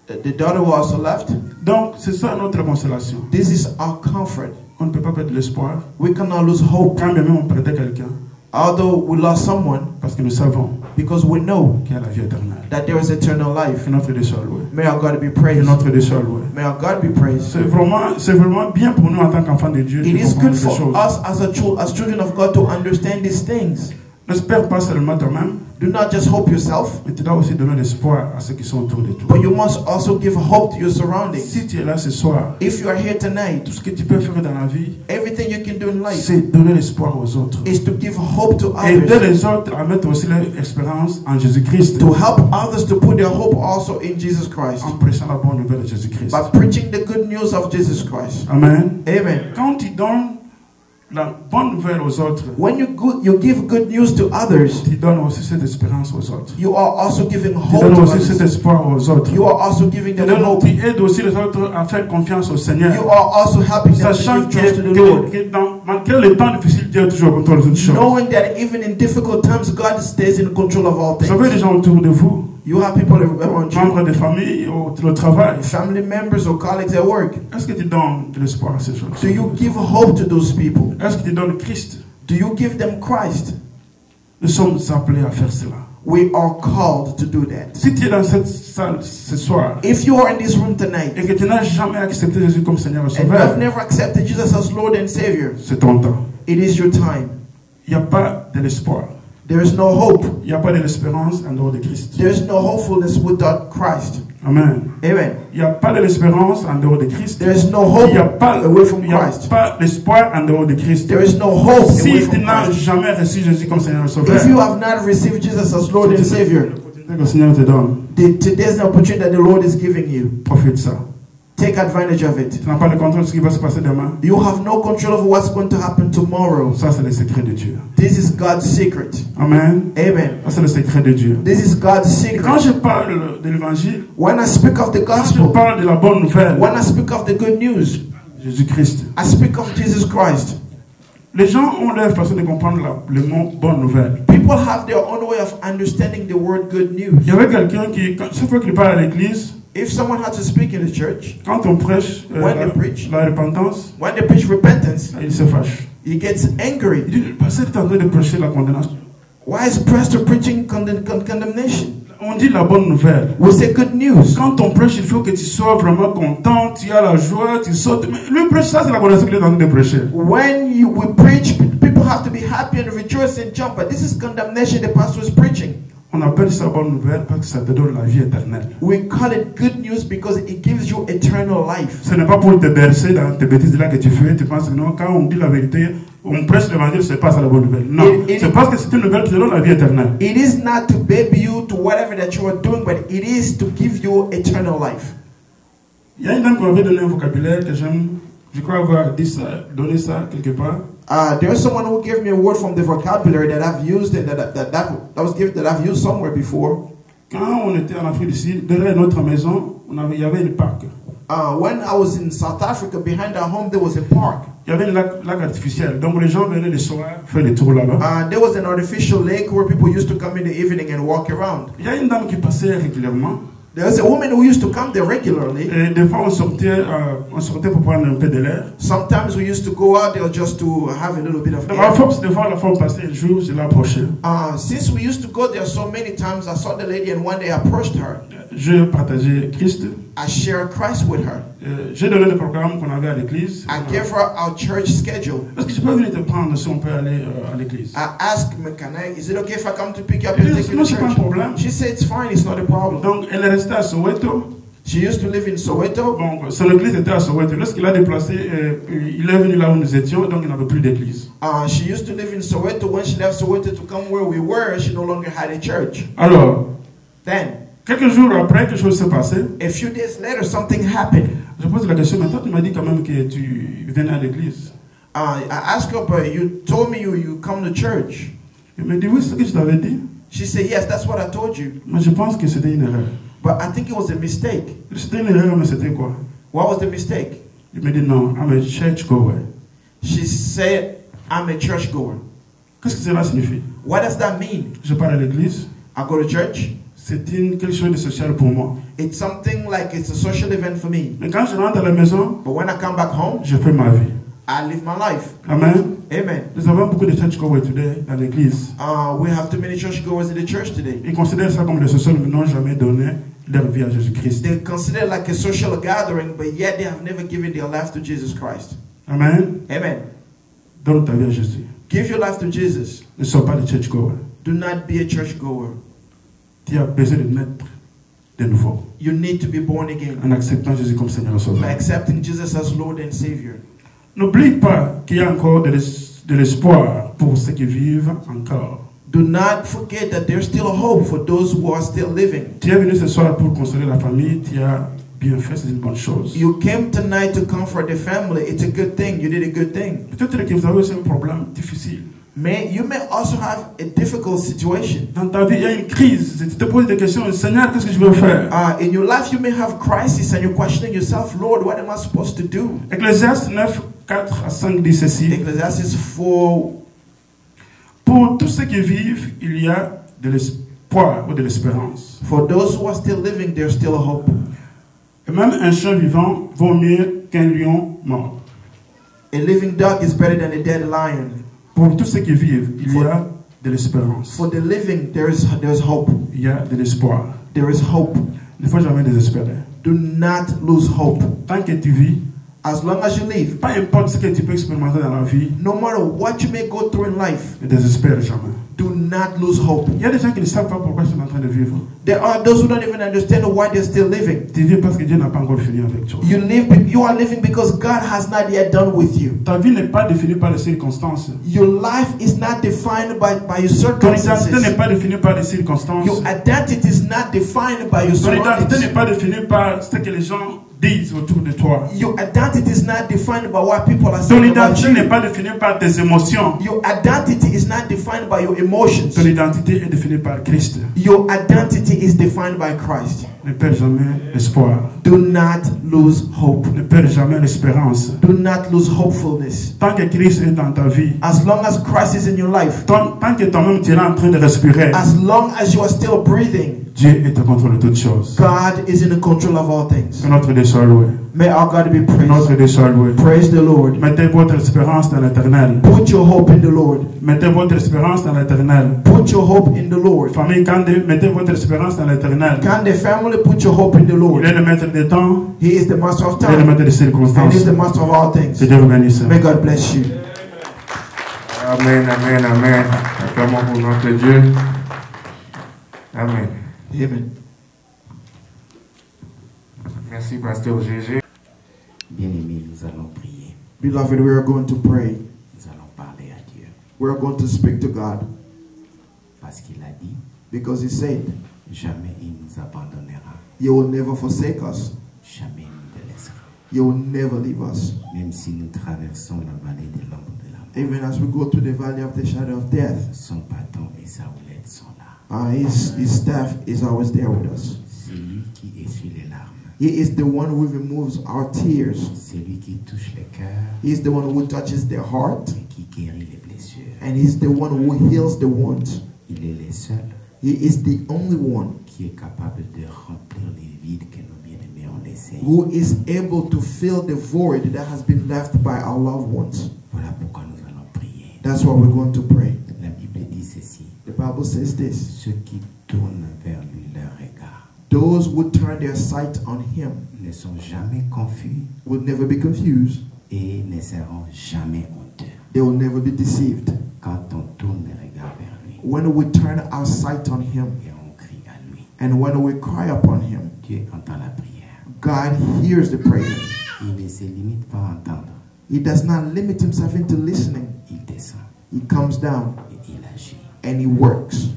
the daughter who also left, Donc, c'est ça notre consolation. this is our comfort. On ne peut pas perdre l'espoir. We cannot lose hope. Quand bien même on perdait quelqu'un, Although we lost someone, parce que nous savons because we know qu'il y a la vie éternelle. that there is eternal life. Que notre Dieu soit loué. May our God be Que praised. notre Dieu soit loué. May our God be praised. C'est vraiment bien pour nous en tant qu'enfants de Dieu It de is comprendre good ces for choses. us as children of God to understand these things. N'espère pas seulement toi-même, Do not just hope yourself, mais tu dois aussi donner l'espoir à ceux qui sont autour de toi. but you must also give hope to your surroundings. Si tu es là ce soir, If you are here tonight, tout ce que tu peux faire dans la vie, everything you can do in life c'est donner l'espoir aux autres. is to give hope to Aider others, les autres à mettre aussi leur espérance en Jésus-Christ. to help others to put their hope also in Jesus Christ, En prêchant la bonne nouvelle de Jésus-Christ. by preaching the good news of Jesus Christ. Amen. Amen. Quand tu donnes la bonne nouvelle aux autres, When you give good news to others, tu donnes aussi cette espérance aux autres. you are also giving Tu hope donnes to aussi cet others. espoir aux autres. You are also giving Tu them hope. aides aussi les autres à faire confiance au Seigneur. You are also helping them Sachant to give trust to the que Lord. malgré les temps difficiles, Dieu est toujours au contrôle de toutes choses. Knowing that even in difficult times, God stays in control of all Vous avez des things. gens autour de vous, You have people around you, membres de famille ou au travail. family members or colleagues at work. Est-ce que tu donnes de l'espoir à ces gens? Do you give hope to those people? Est-ce que tu donnes Christ? Do you give them Christ? Nous sommes appelés à faire cela. We are called to do that. Si tu es dans cette salle ce soir If you are in this room tonight et que tu n'as jamais accepté Jésus comme Seigneur et and you Sauveur, have never accepted Jesus as Lord and Savior, c'est ton temps. it is your time. Il n'y a pas de l'espoir. There is no hope. Il n'y a pas de l'espérance en dehors de Christ. There is no hopefulness without Christ. Amen. Amen. Il n'y a pas de l'espérance en dehors de Christ. There is no Il n'y a hope pas, away from il y a Christ. pas d'espoir en dehors de Christ. There is no hope away Si tu from n'as Christ. jamais reçu Jésus comme Seigneur et Sauveur, If you have not received Jesus as Lord and Savior, l'opportunité que le Seigneur te donne, today's an opportunity that the Lord is giving you. profite ça. Take advantage of it. Tu n'as pas le contrôle de ce qui va se passer demain. You have no control over what's going to happen tomorrow. Ça, c'est le secret de Dieu. This is God's secret. Amen. Amen. Ça, c'est le secret de Dieu. This is God's Et quand secret. je parle de l'évangile, When I speak of the quand je gospel, parle de la bonne nouvelle, when I speak of the good news, Jésus-Christ, I speak of Jesus Christ. les gens ont leur façon de comprendre le mot bonne nouvelle. People have their own way of understanding the word good news. Il y avait quelqu'un qui, chaque fois qu'il parle à l'église, If someone had to speak in the church, quand on prêche When they preach. la repentance, when they preach repentance, il se fâche. he gets angry. Il dit, le pasteur est en train de prêcher la condamnation. Why is pastor preaching condemnation? On dit la bonne nouvelle. We say good news. Quand on prêche, il faut que tu sois vraiment content, tu as la joie, tu sautes. Mais lui prêche, ça c'est la condamnation qu'il est en train de prêcher. When we preach, people have to be happy and rejoice and jump. But this is condemnation the pastor is preaching. On appelle ça bonne nouvelle parce que ça te donne la vie éternelle. We call it good news because it gives you eternal life. Ce n'est pas pour te bercer dans tes bêtises là que tu fais. Tu penses que non, quand on dit la vérité, on prêche l'évangile, c'est pas ça la bonne nouvelle. Non, c'est parce que c'est une nouvelle qui te donne la vie éternelle. It is not to baby you to whatever that you are doing, but it is to give you eternal life. Il y a une dame qui m'avait donné un vocabulaire que j'aime. Je crois avoir dit ça, donné ça quelque part. There's someone who gave me a word from the vocabulary that I've used and that I've used somewhere before. Quand on était en Afrique du Sud, derrière notre maison, il y avait une parc. When I was in South Africa, behind our home there was a park. il y avait un lac artificiel. Donc les gens venaient le soir faire des tours là-bas. There was an artificial lake where people used to come in the evening and walk around. Il y a une dame qui passait régulièrement. There was a woman who used to come there regularly. Et des fois on sortait pour prendre un peu de l'air. Sometimes we used to go out there just to have a little bit of Donc air. à force de voir la femme passer un jour, je l'ai approchée. Since we used to go there so many times, I saw the lady and one day I approached her. Je partageais Christ. I shared Christ with her. J'ai donné le programme qu'on avait à l'église. I gave her our church schedule. Est-ce que je peux venir te prendre si on peut aller à l'église? I asked me, is it okay if I come to pick you up and take you Non, to c'est pas un church? problème. She said it's fine, it's not a problem. Donc elle est restée à Soweto. She used to live in Soweto. Bon, son église était à Soweto. Lorsqu'il a déplacé, il est venu là où nous étions, donc il n'avait plus d'église. She used to live in Soweto. When she left Soweto to come where we were, she no longer had a church. Alors, Then, quelques jours après, quelque chose s'est passé. a few days later, something happened. Je pose la question, mais toi tu m'as dit quand même que tu venais à l'église. I asked her, but you told me you come to church. Il m'a dit, oui, c'est ce que je t'avais dit. She said, yes, that's what I told you. Mais je pense que c'était une erreur. But I think it was a mistake. C'était une erreur, mais c'était quoi? What was the mistake? Il m'a dit, non, I'm a church goer. She said, I'm a churchgoer. Qu'est-ce que cela signifie? What does that mean? Je pars à l'église. I go to church. C'est quelque chose de social pour moi. It's something like it's a social event for me. Mais quand je rentre à la maison, But when I come back home, je fais ma vie. I live my life. Amen. Amen. Nous avons beaucoup de churchgoers today dans l'église. We have too many churchgoers in the church today. Ils considèrent ça comme des social, mais n'ont jamais donné leur vie à Jésus-Christ. They consider it like a social gathering, but yet they have never given their life to Jesus Christ. Amen. Amen. Donne ta vie à Jésus. Give your life to Jesus. Ne sois pas des churchgoers. Do not be a churchgoer. Tu as besoin de naître de nouveau You need to be born again en acceptant Jésus comme Seigneur et by Sauveur. accepting Jesus as Lord and Savior. N'oublie pas qu'il y a encore de l'espoir pour ceux qui vivent encore. Do not forget that there's still hope for those who are still living. Tu es venu ce soir pour consoler la famille, tu as bien fait, c'est une bonne chose. You came tonight to comfort the family. It's a good thing. You did a good thing. Peut-être que vous avez aussi un problème difficile. You may also have a difficult situation. Dans ta vie, il y a une crise. Tu te poses des questions. Seigneur, qu'est-ce que je veux faire? In your life, you may have crisis and you're questioning yourself, Lord, what am I supposed to do? Ecclésiaste 9, 4 à 5 dit ceci. Ecclesiastes 4. Pour tous ceux qui vivent, il y a de l'espoir ou de l'espérance. For those who are still living, there's still hope. Et même un chien vivant vaut mieux qu'un lion mort. A living dog is better than a dead lion. Pour tous ceux qui vivent, il y a de l'espérance. For the living, there's hope. Il y a de l'espoir. There is hope. Il ne faut jamais désespérer. Do not lose hope. Tant que tu vis, As long as you live, peu importe ce que tu peux expérimenter dans la vie, no matter what you may go through in life, ne désespère jamais. do not lose hope. Il y a des gens qui ne savent pas pourquoi ils sont en train de vivre. There are those who don't even understand why they're still living. Tu vis parce que Dieu n'a pas encore fini avec toi. You are living because God has not yet done with you. Ta vie n'est pas définie par les circonstances. Your life is not defined by your Ton identité n'est circumstances. pas définie par les circonstances. Your identity is not defined by your Ton identité n'est surroundings. pas définie par ce que les gens disent autour de toi. Your identity is not defined by what people are Ton saying about identité n'est you. pas définie par tes émotions. Your identity is not defined by your emotions. Ton identité est définie par Christ. Your identity is defined by Christ. Ne perds jamais l'espoir. Do not lose hope. Ne perds jamais l'espérance. Do not lose hopefulness. Tant que Christ est dans ta vie, As long as Christ is in your life, tant que toi-même tu es là en train de respirer, as long as you are still breathing, Dieu est au contrôle de toutes choses. God is in the control of all things. Que notre Dieu soit loué. May our God be Que notre praised. Dieu soit loué. Praise the Lord. Mettez votre espérance dans l'éternel. Put your hope in the Lord. Mettez votre espérance dans l'éternel. Put your hope in the Lord. Famille Kande, mettez votre espérance dans l'éternel. Can the family put your hope in the Il Lord? est le maître des temps, He is the master of il est le time maître des and He circonstances. is the master of all Que things. Dieu vous bénisse. May God bless you. Amen, amen, amen. Acclamons pour notre Dieu. Amen. Amen. Merci, Pasteur Gégé. Bien-aimés, nous allons prier. Beloved, we are going to pray. Nous allons parler à Dieu. We are going to speak to God Parce qu'il a dit, because He said, jamais il nous abandonnera. You will never forsake us. Jamais il nous délaissera. You will never leave us. Même si nous traversons la vallée de l'ombre de la mort, Even as we go to the valley of the shadow of death, son bâton et sa houlette sont là. His staff is always there with us. C'est lui qui essuie les larmes. He is the one who removes our tears. C'est lui qui touche les cœurs He is the one who touches their heart. et qui guérit les blessures. And he's the one who heals the wounds. Il est le seul He is the only one qui est capable de remplir les vides que nos bien-aimés ont laissés. who is able to fill the void that has been left by our loved ones. Voilà pourquoi nous allons prier. That's why we're going to pray. La Bible dit ceci. The Bible says this. Ceux qui tournent vers lui leur regard Those who turn their sight on him ne sont jamais confus will never be confused. et ne seront jamais honteux. They will never be deceived. Quand on tourne le regard vers lui When we turn our sight on him et on crie à lui, and when we cry upon him, Dieu entend la prière. God hears the prayer. Il ne se limite pas à entendre. He does not limit himself into listening. Il descend He comes down et il agit. and he works.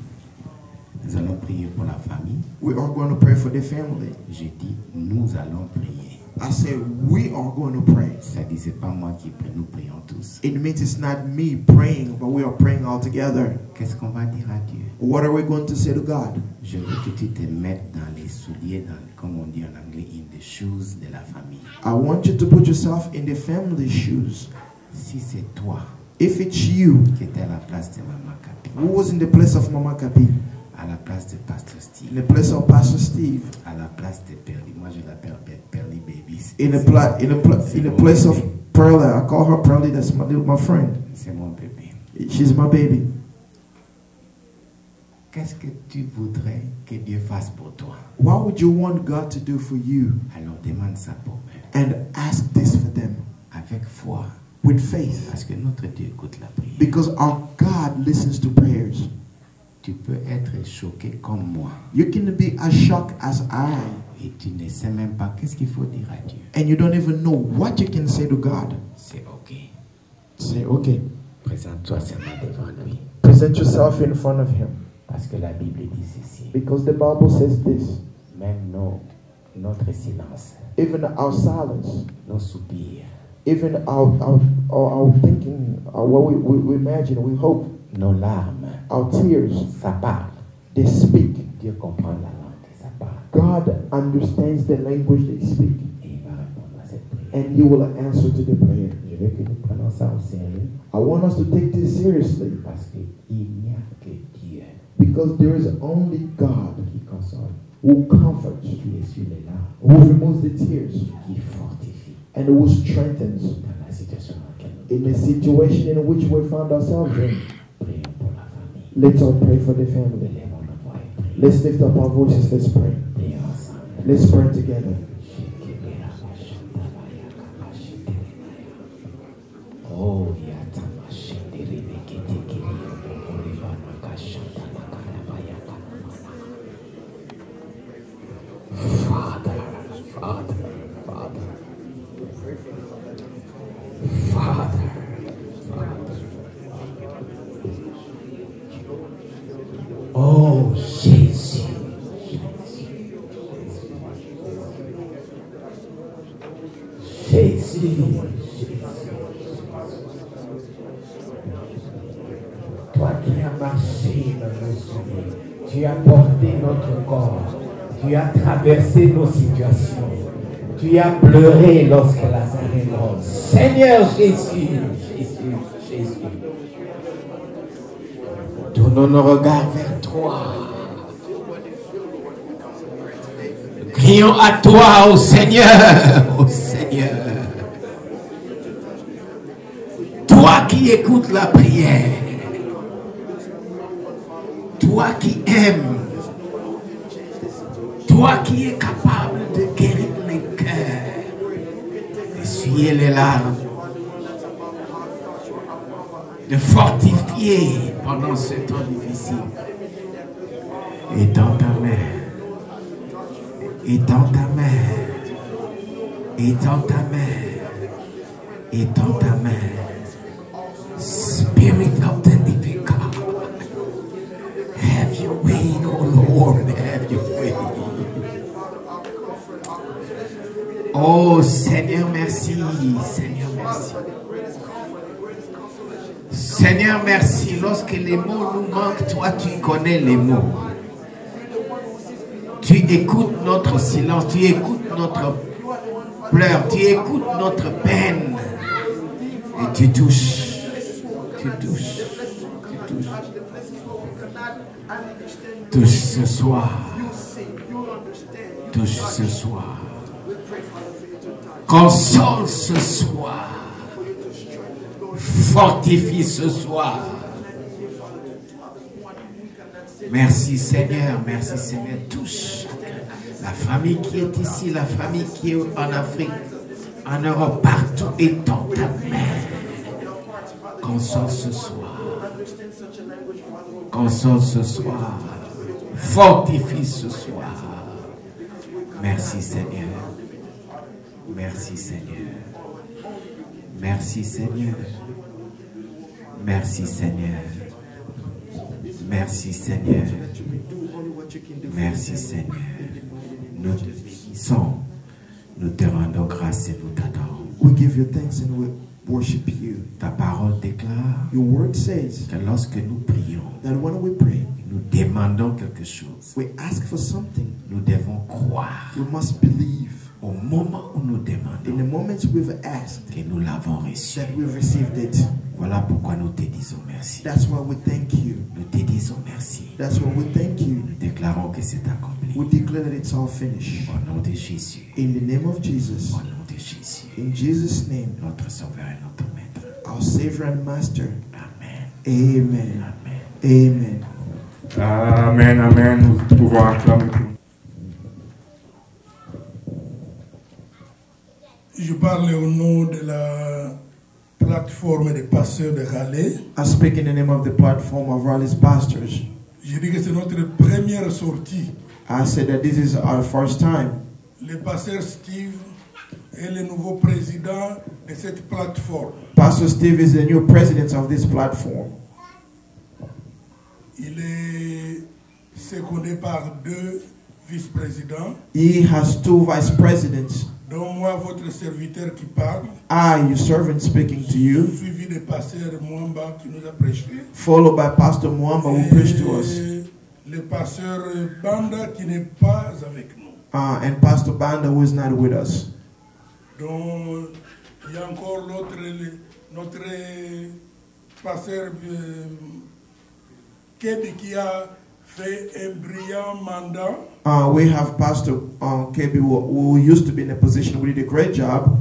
Nous allons prier pour la famille. We are going to pray for the family. J'ai dit, nous allons prier. I said, we are going to pray. Ça dit, c'est pas moi qui prie, nous prions tous. It means it's not me praying, but we are praying all together. Qu'est-ce qu'on va dire à Dieu? What are we going to say to God? Je veux que tu te mettes dans les souliers, comme on dit en anglais, in the shoes de la famille. I want you to put yourself in the family shoes. Si c'est toi If it's you qui étais à la place de Maman Capi, who was in the place of Mama Kapi, à la place de Pasteur in Steve, the place of Pastor Steve, à la place de Perly, moi je l'appelle Perly Baby. in the place of Pearlie, I call her Pearlie. That's my friend. C'est mon bébé. She's my baby. Qu'est-ce que tu voudrais que Dieu fasse pour toi? What would you want God to do for you? Alors demande ça pour eux. And ask this for them Avec foi. with faith, Parce que notre Dieu écoute la prière. because our God listens to prayers. Tu peux être choqué comme moi. You can be as shocked as I, Et tu ne sais même pas qu'est-ce qu'il faut dire à Dieu. and you don't even know what you can say to God. C'est ok. Say, okay. Présente-toi seulement devant lui. Present yourself in front of Him, Parce que la Bible dit ceci. because the Bible says this. Même notre silence, Even our silence, nos soupirs, even our thinking, what we imagine, we hope, nos larmes, our tears, ça parle. they speak. Dieu comprend la langue et ça parle. God understands the language they speak, Et il va répondre à cette prière. and He will answer to the prayer. Je veux que nous prenions ça au sérieux. I want us to take this seriously, Parce qu'il n'y a que Dieu because there is only God qui console, who comforts, qui essuie les larmes, who removes the tears, qui fortifie and who strengthens dans la situation dans laquelle nous in the situation in which we found ourselves in. prions pour la famille. Let's all pray for the family. Élevons nos voix et prions. Let's lift up our voices. Let's pray. Prions ensemble. Let's pray together. Oh, yatama shendere bekete kiri olivana kashanda makarabaya kanamana. Father, Father, Father, Father, Father. Oh, Jésus, Jésus, Jésus. Toi qui as marché dans nos souliers, tu as porté notre corps, tu as traversé nos situations, tu as pleuré lorsque Lazare est mort. Seigneur Jésus, Jésus, Jésus, tournons nos regards vers toi. Crions à toi, ô Seigneur, ô Seigneur. Toi qui écoutes la prière. Toi qui aimes, toi qui es capable de guérir les cœurs, d'essuyer les larmes, de fortifier pendant ce temps difficile. Étends ta main, étends ta main, étends ta main, étends ta main. Spirit of the living God. Have your way, oh Lord, have your way. Oh Seigneur, merci. Seigneur, merci. Seigneur, merci. Lorsque les mots nous manquent, toi, tu connais les mots. Tu écoutes notre silence, tu écoutes notre pleurs, tu écoutes notre peine. Et tu touches, tu touches, tu touches. Touche ce soir. Touche ce soir. Console ce soir. Fortifie ce soir. Merci Seigneur, merci Seigneur. Touche la famille qui est ici, la famille qui est en Afrique, en Europe, partout étend ta main. Console ce soir. Console ce soir. Fortifie ce soir. Merci Seigneur. Merci Seigneur. Merci Seigneur. Merci Seigneur. Merci Seigneur. Merci Seigneur. Nous te bénissons. Nous te rendons grâce et nous t'adorons. We give you thanks and we worship you. Ta parole déclare Your word says que lorsque nous prions, that when we pray, nous demandons quelque chose, we ask for something. nous devons croire We must believe au moment où nous in the demandons moments we've asked que nous l'avons reçu. that we've received it. Voilà pourquoi nous te disons merci. That's why we thank you. Nous te disons merci. That's why we thank you. Nous déclarons que c'est accompli. We declare that it's all finished. Au nom de Jésus. In the name of Jesus. Au nom de Jésus. In Jesus' name. Notre Sauveur et notre Maître. Our Savior and Master. Amen. Amen. Amen. Amen. Amen, amen. Nous pouvons acclamer. Je parle au nom de la plateforme des pasteurs de Raleigh. I speak in the name of the platform of Raleigh's pastors. Je dis que c'est notre première sortie. I said that this is our first time. Le pasteur Steve est le nouveau président de cette plateforme. Pastor Steve is the new president of this platform. Il est secondé par 2 vice-présidents, He has 2 vice presidents. dont moi, votre serviteur qui parle, I, your servant, speaking to you, suivi de pasteur Mwamba qui nous a prêché, followed by Pastor Mwamba who preached to us, et le pasteur Banda qui n'est pas avec nous. and Pastor Banda who is not with us. Donc, il y a encore notre pasteur Kebi qui a fait un brillant mandat. We have Pastor Kebi who used to be in a position who did a great job.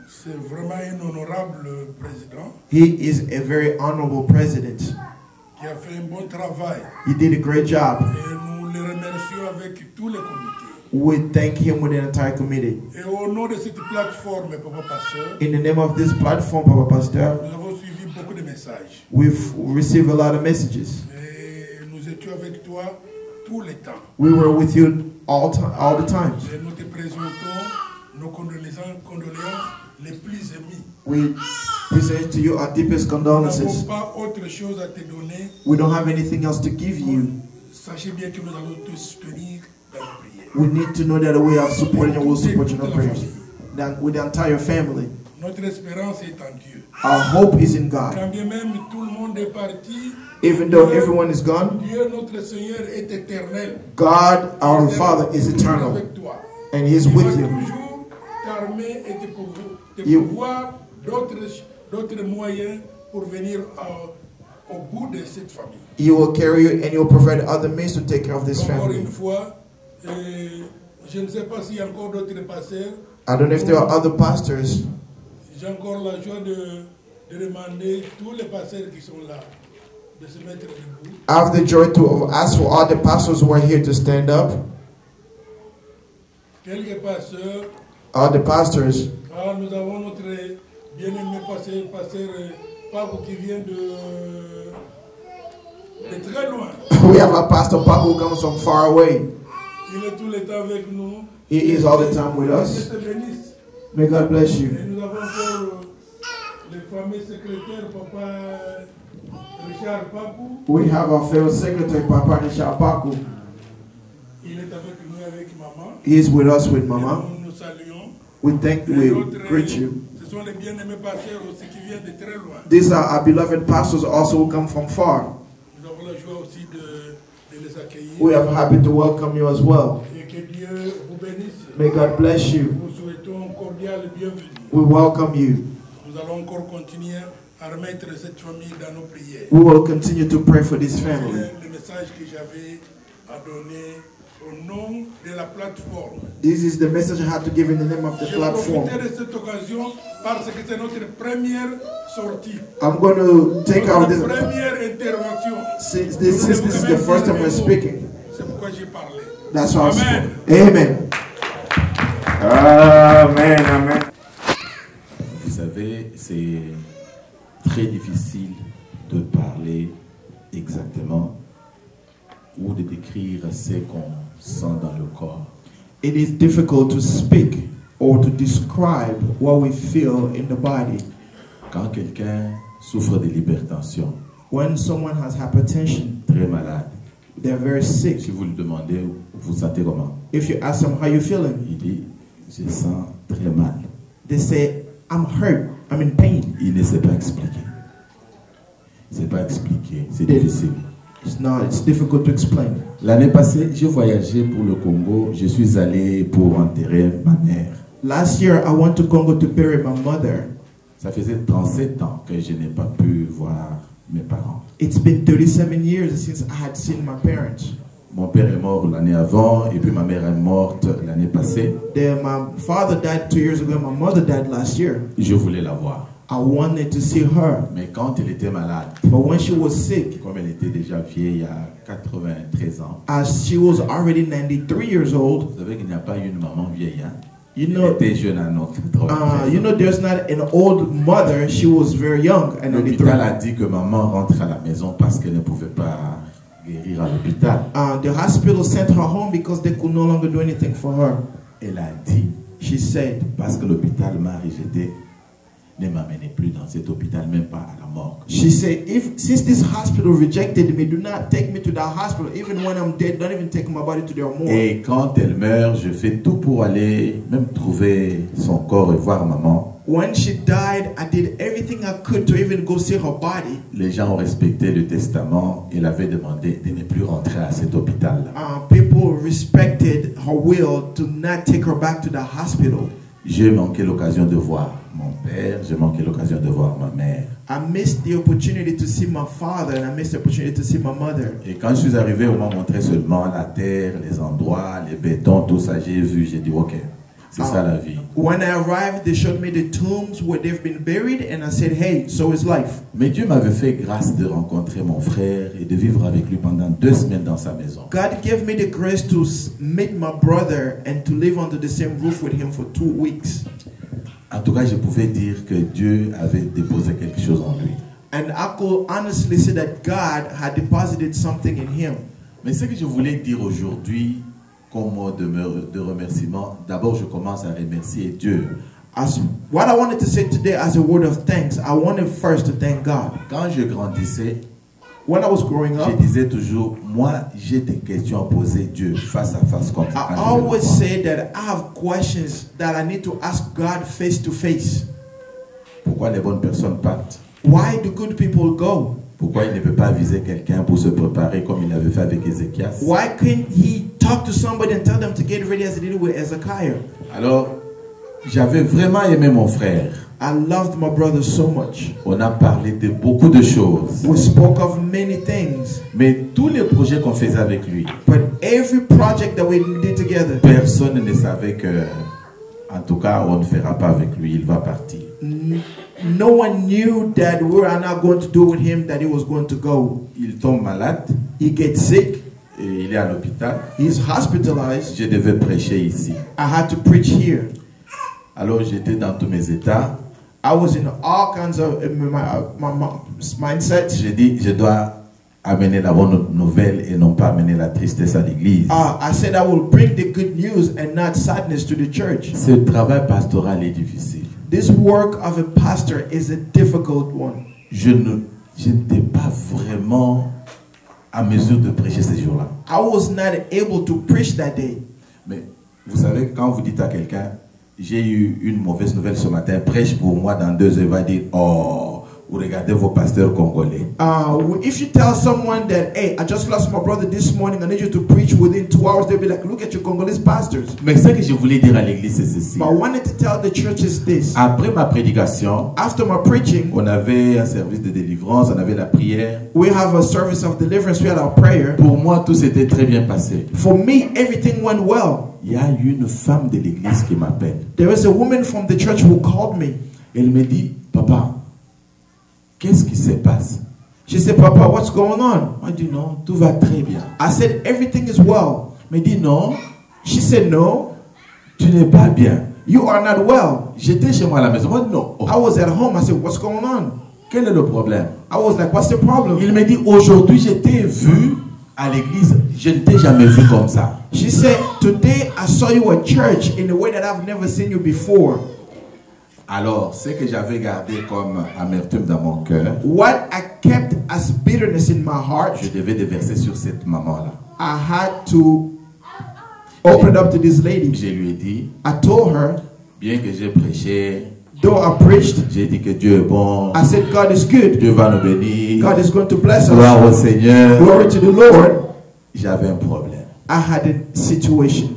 C'est vraiment un honorable président He is a very honorable president. qui a fait un bon travail. He did a great job. Et nous le remercions avec tous les comités. We thank him with the entire committee. Et au nom de cette plateforme, Papa Pasteur, In the name of this platform, Papa Pastor, nous avons suivi beaucoup de messages. we've received a lot of messages. Et nous étions avec toi tout le temps. We were with you all the times. Et nous te présentons nos condoléances les plus émues. We present to you our deepest Nous n'avons condolences. pas autre chose à te donner. We don't have anything else to give you. Sachez bien que nous allons te soutenir dans la prière. We need to know that we have supported and will support you in our prayers. That with the entire family. Notre espérance est en Dieu. Our hope is in God. Quand bien même tout le monde est parti, Even though everyone is gone, Dieu notre Seigneur est éternel. God, our Father, is eternal. Avec toi. And He is Il with va you. toujours t'armer et te You- pouvoir d'autres moyens pour venir au bout de cette famille. He will carry you and He will provide other means to take care of this Encore family. une fois, je ne sais pas s'il y a encore d'autres pasteurs. I don't know if there are other pastors. J'ai encore la joie de demander tous les pasteurs qui sont là de se mettre debout. I have the joy to ask for all the pastors who are here to stand up. Quelques pasteurs. All the pastors. Nous avons notre bien-aimé pasteur Paco qui vient de très loin. We have a pastor Paco who comes from far away. Il est tout le temps avec nous. He is all the time with us. Dieu te bénisse. May God bless you. Et nous avons encore le fameux secrétaire, Papa Richard Paco. We have our favorite secretary, Papa Richard Paco. Il est avec nous, avec maman. He is with us with Mama. Et nous saluons. We greet you. Ce sont les bien-aimés pasteurs aussi qui viennent de très loin. These are our beloved pastors also who come from far. Nous avons la joie aussi de les accueillir. We are happy to welcome you as well. Et Que Dieu vous bénisse. May God bless you. Nous souhaitons un cordial bienvenue. We welcome you. Nous allons encore continuer à remettre cette famille dans nos prières. We will continue to pray for this family. C'est le message que j'avais à donner au nom de la plateforme. This is the message I had to give in the name of the Je platform. profite de cette occasion parce que c'est notre première sortie. I'm going to take out Notre this. première intervention. Since this is the first time we're speaking. C'est pourquoi j'ai parlé. That's why I'm Amen. speaking. Amen. Amen, amen. Vous savez, c'est très difficile de parler exactement ou de décrire ce qu'on sent dans le corps. It is difficult to speak or to describe what we feel in the body. Quand quelqu'un souffre de l'hypertension, When someone has hypertension, très malade, they're very sick. si vous lui demandez, vous sentez comment? If you ask them how you feeling, Il dit, je sens très mal. they say, I'm hurt, I'm in pain. Il ne sait pas expliquer. C'est pas expliquer, c'est Des- difficile. It's difficult to explain. L'année passée, j'ai voyagé pour le Congo. Je suis allé pour enterrer ma mère. Last year, I went to Congo to bury my mother. Ça faisait 37 ans que je n'ai pas pu voir mes parents. It's been 37 years since I had seen my parents. Mon père est mort l'année avant et puis ma mère est morte l'année passée. Then my father died 2 years ago, and my mother died last year. Je voulais la voir. I wanted to see her, Mais quand elle était malade, but when she was sick, comme elle était déjà vieille à 93 ans, as she was already 93 years old, vous savez qu'il n'y a pas une maman vieille. Hein? you Elle know, était jeune à notre 93 you know, there's not an old mother. She was very young at 93. L'hôpital a dit que maman rentre à la maison parce qu'elle ne pouvait pas guérir à l'hôpital. The hospital sent her home because they could no longer do anything for her. Elle a dit, She said, parce que l'hôpital m'a rejeté, ne m'amenez plus dans cet hôpital, même pas à la morgue. she said, since this hospital rejected me, do not take me to that hospital. Even when I'm dead, don't even take my body to their morgue. Et quand elle meurt, je fais tout pour aller même trouver son corps et voir maman. When she died, I did everything I could to even go see her body. Les gens ont respecté le testament. Elle avait demandé de ne plus rentrer à cet hôpital. People respected her will to not take her back to the hospital. J'ai manqué l'occasion de voir mon père, j'ai manqué l'occasion de voir ma mère. I missed the opportunity to see my father, and I missed the opportunity to see my mother. Et quand je suis arrivé, on m'a montré seulement la terre, les endroits, les bétons, tout ça. J'ai vu, j'ai dit, ok, c'est ça la vie. When I arrived, they showed me the tombs where they've been buried, and I said, hey, so is life. Mais Dieu m'avait fait grâce de rencontrer mon frère et de vivre avec lui pendant 2 semaines dans sa maison. God gave me the grace to meet my brother and to live under the same roof with him for 2 weeks. En tout cas, je pouvais dire que Dieu avait déposé quelque chose en lui. And I could honestly say that God had deposited something in him. Mais ce que je voulais dire aujourd'hui, comme mot de remerciement, d'abord je commence à remercier Dieu. What I wanted to say today as a word of thanks, I wanted first to thank God. Quand je grandissais, when I was growing je up, disais toujours, moi j'ai des questions à poser Dieu face à face comme ça. I always say that I have questions that I need to ask God face to face. Pourquoi les bonnes personnes partent? Why do good people go? Pourquoi il ne peut pas viser quelqu'un pour se préparer comme il avait fait avec Ézéchias? Why can't he talk to somebody and tell them to get ready as he did with Ezekiah? Alors, j'avais vraiment aimé mon frère. I loved my brother so much. On a parlé de beaucoup de choses. We spoke of many things. Mais tous les projets qu'on faisait avec lui, But every project that we did together, personne ne savait que, en tout cas, on ne fera pas avec lui, il va partir. no one knew that we were not going to do with him, that he was going to go. Il tombe malade He gets sick. et il est à l'hôpital. He's hospitalized. Je devais prêcher ici. I had to preach here. Alors j'étais dans tous mes états. I was in all kinds of my mindsets. J'ai dit, je dois amener la bonne nouvelle et non pas amener la tristesse à l'église. I said I will bring the good news and not sadness to the church. Ce travail pastoral est difficile. This work of a pastor is a difficult one. Je n'étais pas vraiment à mesure de prêcher ces jours-là. I was not able to preach that day. Mais vous savez, quand vous dites à quelqu'un, j'ai eu une mauvaise nouvelle ce matin, prêche pour moi dans 2 heures, il va dire, oh, Ou regardez vos pasteurs congolais. If you tell someone that, hey, I just lost my brother this morning, I need you to preach within 2 hours, they'll be like, look at your Congolese pastors. Mais ce que je voulais dire à l'église, c'est ceci. But I wanted to tell the churches this. Après ma prédication, After my preaching, on avait un service de délivrance, on avait la prière. we have a service of deliverance, we had our prayer. Pour moi, tout s'était très bien passé. For me, everything went well. Il y a une femme de l'église qui m'appelle. There was a woman from the church who called me. Elle me dit, papa, qu'est-ce qui se passe? She said, Papa, what's going on? Moi, je dis non, tout va très bien. I said, everything is well. Elle me dit non, She said, no, tu n'es pas bien. you are not well. J'étais chez moi à la maison. Moi, non. Oh, I was at home. I said, what's going on? quel est le problème? I was like, what's the problem? Il me dit, aujourd'hui, j'étais vu à l'église. Je ne t'ai jamais vu comme ça. She said, today I saw you at church in a way that I've never seen you before. Alors, ce que j'avais gardé comme amertume dans mon cœur, What I kept as bitterness in my heart, je devais déverser sur cette maman-là. I had to open up to this lady. Je lui ai dit, I told her, bien que j'ai prêché, though I preached, j'ai dit que Dieu est bon, I said, God is good. Dieu va nous bénir, God is going to bless us. gloire au Seigneur. Glory to the Lord. J'avais un problème. I had a situation.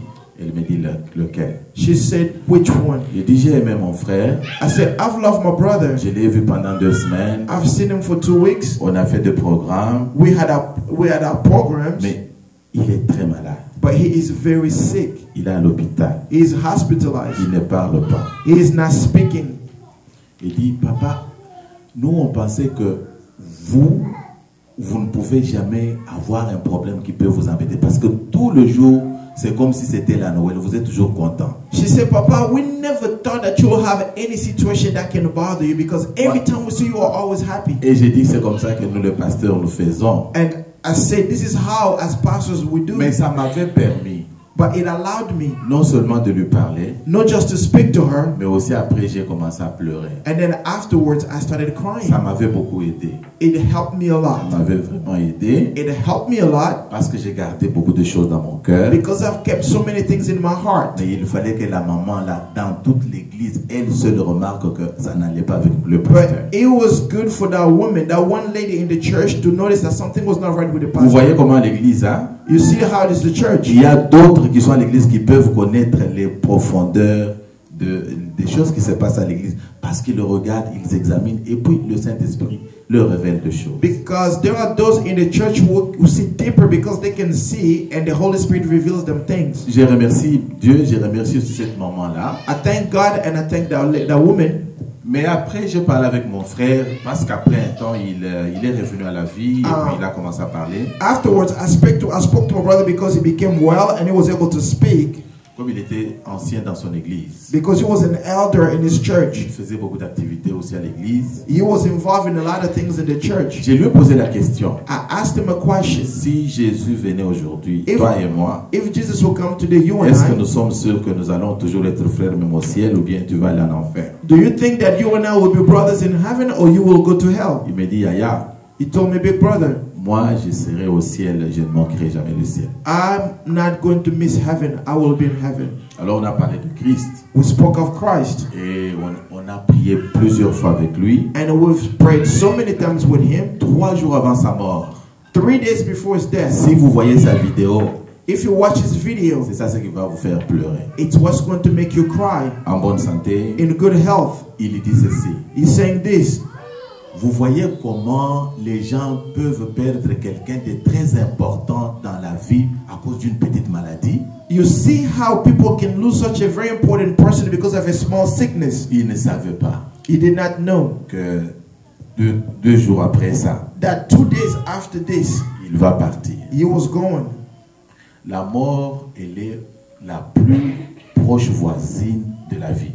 Elle me dit lequel. She said, which one? J'ai dit, j'ai aimé mon frère. I said, I've loved my brother. Je l'ai vu pendant 2 semaines. I've seen him for 2 weeks. On a fait des programmes. We had our programs, Mais il est très malade. but he is very sick. Il est à l'hôpital. He is hospitalized. Il ne parle pas. He is not speaking. Il dit, papa, nous on pensait que vous ne pouvez jamais avoir un problème qui peut vous embêter. Parce que tout le jour, c'est comme si c'était la Noël. Vous êtes toujours content. She said, Papa, we never thought that you will have any situation that can bother you because every time we see you are always happy. Et j'ai dit, c'est comme ça que nous les pasteurs nous faisons. And I said, this is how as pastors we do. Mais ça m'avait permis But it allowed me non seulement de lui parler, not just to speak to her, mais aussi après j'ai commencé à pleurer. and then afterwards I started crying. Ça m'avait beaucoup aidé. It helped me a Ça lot. m'avait vraiment aidé It helped me a lot parce que j'ai gardé beaucoup de choses dans mon cœur. because I've kept so many things in my heart. Mais il fallait que la maman là, dans toute l'église, elle seule remarque que ça n'allait pas avec le But pasteur. it was good for that woman, that one lady in the church, to notice that something was not right with the Vous voyez pastor. comment l'église, hein? You see how it is the church. Il y a d'autres qui sont à l'église qui peuvent connaître les profondeurs des choses qui se passent à l'église parce qu'ils le regardent, ils examinent et puis le Saint-Esprit leur révèle des choses. Because there are those in the church who see deeper because they can see and the Holy Spirit reveals them things. Je remercie Dieu, je remercie aussi cette maman-là. I thank God and I thank that woman. Mais après, je parlais avec mon frère parce qu'après un temps, il est revenu à la vie et puis il a commencé à parler. Afterwards, I spoke to my brother because he became well and he was able to speak. Comme il était ancien dans son église, Because he was an elder in his il church. faisait beaucoup d'activités aussi à l'église. He was involved in a lot of things in the church. Je lui ai posé la question. I asked him a question. Si Jésus venait aujourd'hui, If- toi et moi, If Jesus will come today, you and est-ce que I, nous sommes sûrs que nous allons toujours être frères même au ciel ou bien tu vas aller en enfer? do you think that you and I will be brothers in heaven or you will go to hell? Il me dit, Yaya, He told me, big brother, moi je serai au ciel, je ne manquerai jamais le ciel. I'm not going to miss heaven. I will be in heaven. Alors on a parlé de Christ We spoke of Christ et on a prié plusieurs fois avec lui. and we've prayed so many times with him. 3 jours avant sa mort, 3 days before his death, si vous voyez sa vidéo, if you watch his video, c'est ça ce qui va vous faire pleurer. it's what's going to make you cry. En bonne santé, In good health, il dit ceci. he's saying this. Vous voyez comment les gens peuvent perdre quelqu'un de très important dans la vie à cause d'une petite maladie? You see how people can lose such a very important person because of a small sickness. Il ne savait pas He did not know que deux jours après ça, that 2 days after this, il va partir. he was gone. La mort, elle est la plus proche voisine de la vie.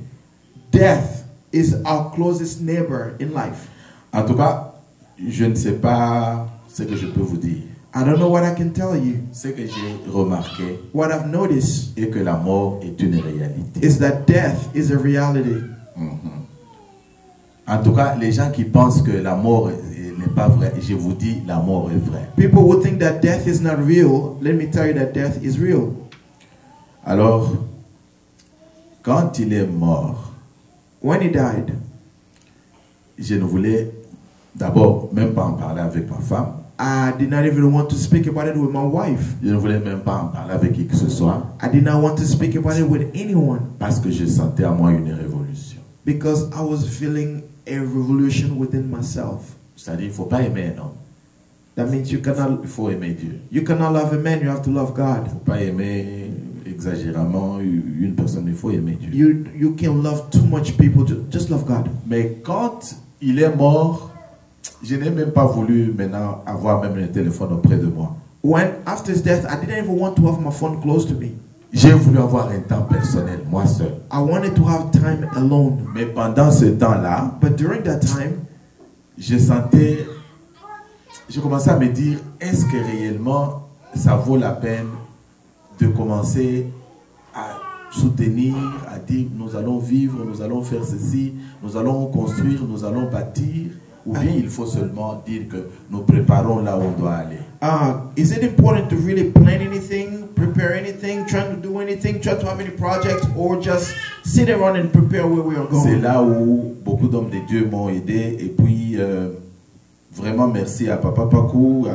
Death is our closest neighbor in life. En tout cas, je ne sais pas ce que je peux vous dire. I don't know what I can tell you. Ce que j'ai remarqué What I've noticed est que la mort est une réalité. is that death is a reality. En tout cas, les gens qui pensent que la mort n'est pas vraie, je vous dis, la mort est vraie. People who think that death is not real, let me tell you that death is real. Alors, quand il est mort, When he died, je ne voulais D'abord, même pas en parler avec ma femme. I did not even want to speak about it with my wife. Je ne voulais même pas en parler avec qui que ce soit. I did not want to speak about it with anyone. Parce que je sentais à moi une révolution. Because I was feeling a revolution within myself. C'est-à-dire, il ne faut pas aimer un homme. That means you cannot. Il faut aimer Dieu. You cannot love a man. You have to love God. Il ne faut pas aimer exagérément une personne. Il faut aimer Dieu. You can love too much people. Just love God. Mais quand il est mort, je n'ai même pas voulu maintenant avoir même le téléphone auprès de moi. When after his death, I didn't even want to have my phone close to me. J'ai voulu avoir un temps personnel, moi seul. I wanted to have time alone. Mais pendant ce temps-là, but during that time, je commençais à me dire, est-ce que réellement ça vaut la peine de commencer à soutenir, à dire nous allons vivre, nous allons faire ceci, nous allons construire, nous allons bâtir, ou bien il faut seulement dire que nous préparons là où on doit aller. Is it important to really plan anything, prepare anything, trying to do anything, try to have any projects, or just sit around and prepare where we are going? C'est là où beaucoup d'hommes de Dieu m'ont aidé, et puis vraiment merci à Papa Pakou.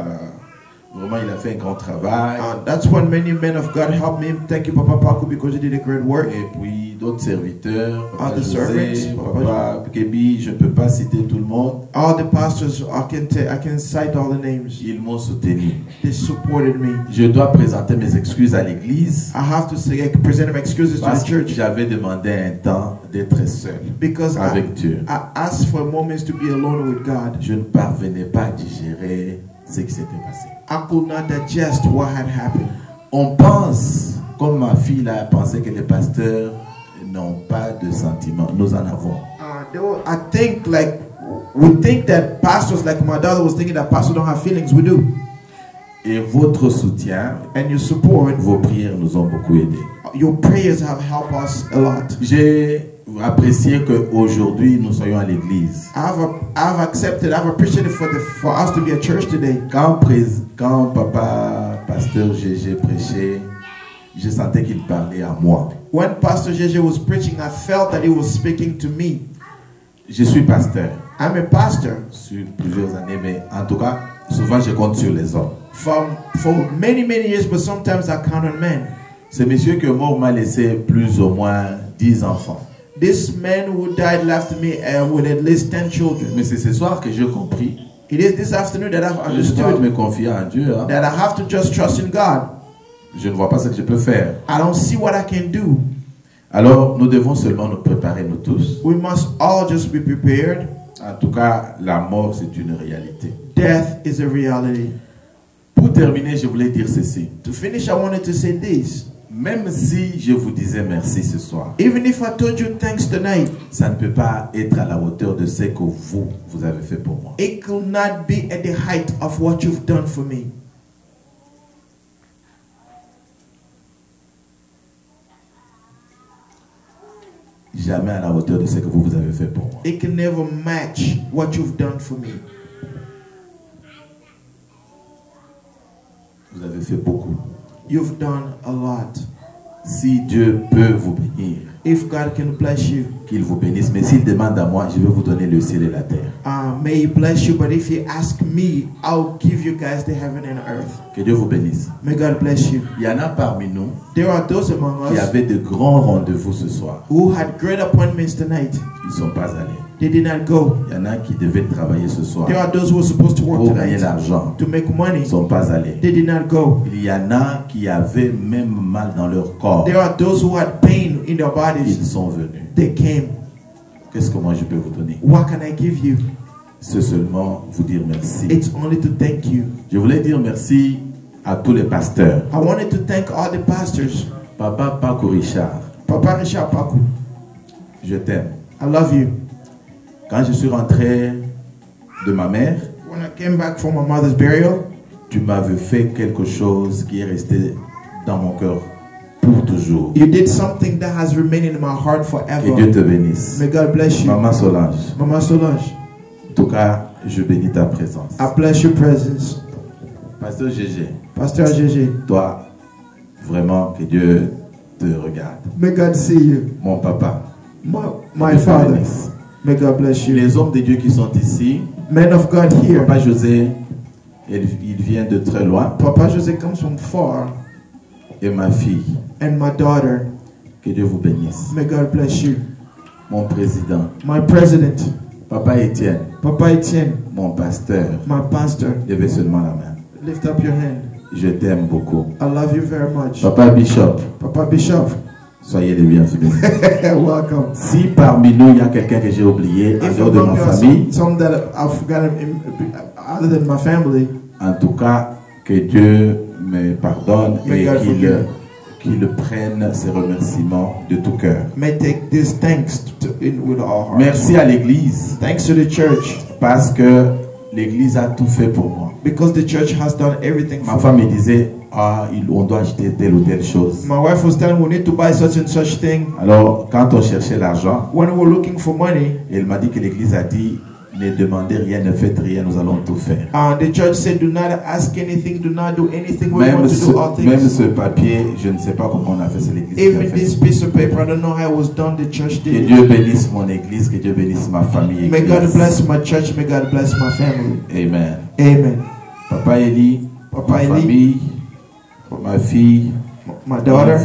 Vraiment, il a fait un grand travail. That's when many men of God helped me. Thank you, Papa Paku, because he did a great work. Et puis d'autres serviteurs, all the servants, Papa Kebi, je ne peux pas citer tout le monde. All the pastors, I can cite all the names. Ils m'ont soutenu. They supported me. Je dois présenter mes excuses à l'église. I have to say, present my excuses to the church. J'avais demandé un temps d'être seul avec Dieu. I asked for moments to be alone with God. Je ne parvenais pas à digérer ce qui s'était passé. I could not digest what had happened. On pense, comme ma fille là, pensait que les pasteurs n'ont pas de sentiments. Nous en avons. I think we think that pastors, like my daughter was thinking that pastors don't have feelings. We do. Et votre soutien, and your support, vos prières nous ont beaucoup aidés. Your prayers have helped us a lot. J'ai apprécié qu'aujourd'hui nous soyons à l'église. I've appreciated for us to be at church today. Quand Papa Pasteur Gégé prêchait, je sentais qu'il parlait à moi. When Pastor Gégé was preaching, I felt that he was speaking to me. Je suis pasteur. I'm a pastor. Sur plusieurs années, mais en tout cas, souvent je compte sur les hommes. For many years, but sometimes I count on men. Ce monsieur qui est mort m'a laissé plus ou moins 10 enfants. This man who died left me with at least 10 children. Mais c'est ce soir que j'ai compris. It is this afternoon that I've understood. Je dois me confier en Dieu. Hein? That I have to just trust in God. Je ne vois pas ce que je peux faire. I don't see what I can do. Alors, nous devons seulement nous préparer, nous tous. We must all just be prepared. En tout cas, la mort, c'est une réalité. Death is a reality. Pour terminer, je voulais dire ceci. To finish, I wanted to say this. Même si je vous disais merci ce soir, even if I told you thanks tonight, ça ne peut pas être à la hauteur de ce que vous avez fait pour moi. It could not be at the height of what you've done for me. Jamais à la hauteur de ce que vous avez fait pour moi. It can never match what you've done for me. Vous avez fait beaucoup. You've done a lot. Si Dieu peut vous bénir, if God can bless you, qu'il vous bénisse. Mais s'il demande à moi, je vais vous donner le ciel et la terre. May He bless you, but if He ask me, I'll give you guys the heaven and earth. Que Dieu vous bénisse. May God bless you. Il y en a parmi nous There are those among us qui avaient de grands rendez-vous ce soir. who had great appointments tonight. Ils ne sont pas allés. They did not go. Il y en a qui devaient travailler ce soir. There are those who were supposed to work pour gagner tonight l'argent. to make money. Ils ne sont pas allés. They did not go. Il y en a qui avaient même mal dans leur corps. There are those who had pain in their bodies. Ils sont venus. They came. Qu'est-ce que moi je peux vous donner? What can I give you? C'est seulement vous dire merci. It's only to thank you. Je voulais dire merci à tous les pasteurs. I wanted to thank all the pastors. Papa Paco Richard. Papa Richard Paco. Je t'aime. I love you. Quand je suis rentré de ma mère, when I came back from my mother's burial, tu m'avais fait quelque chose qui est resté dans mon cœur pour toujours. You did something that has remained in my heart forever. Que Dieu te bénisse. May God bless you. Maman Solange. Maman Solange. En tout cas, je bénis ta présence. I bless your presence. Pasteur Gégé. Pasteur Gégé. Toi, vraiment que Dieu te regarde. May God see you. Mon papa. My father. May God bless you. Les hommes de Dieu qui sont ici, Men of God here. Papa José, il vient de très loin. Papa José comes from far. Et ma fille, And my daughter. que Dieu vous bénisse. May God bless you. Mon président, My president. Papa Étienne, Papa Etienne. mon pasteur, My pastor. levez seulement la main. Lift up your hand. Je t'aime beaucoup. I love you very much. Papa Bishop, Papa Bishop. soyez les bienvenus. Welcome. Si parmi nous il y a quelqu'un que j'ai oublié, en If dehors de among ma you are famille, some that I've forgotten other than my family, en tout cas, que Dieu me pardonne May et God forgive. qu'il prenne ses remerciements de tout cœur. may take this thanks with our hearts. Merci à l'Église Thanks to the church, parce que l'Église a tout fait pour moi. because the church has done everything Ma for femme me. me disait, on doit acheter telle ou telle chose. My wife was telling me we need to buy such and such thing. Alors, quand on cherchait l'argent, When we were looking for money, elle m'a dit que l'Église a dit, ne demandez rien, ne faites rien, nous allons tout faire. the church said, do not ask anything, do not do anything. We want to do all Même things. ce papier, je ne sais pas comment on a fait, c'est l'Église qui a Even fait. this piece of paper, I don't know how it was done. The church Que did. Dieu bénisse mon Église, que Dieu bénisse ma famille. May God Église. bless my church. May God bless my family. Amen. Amen. Papa Eli, Papa ma Eli, famille, ma fille, my daughter,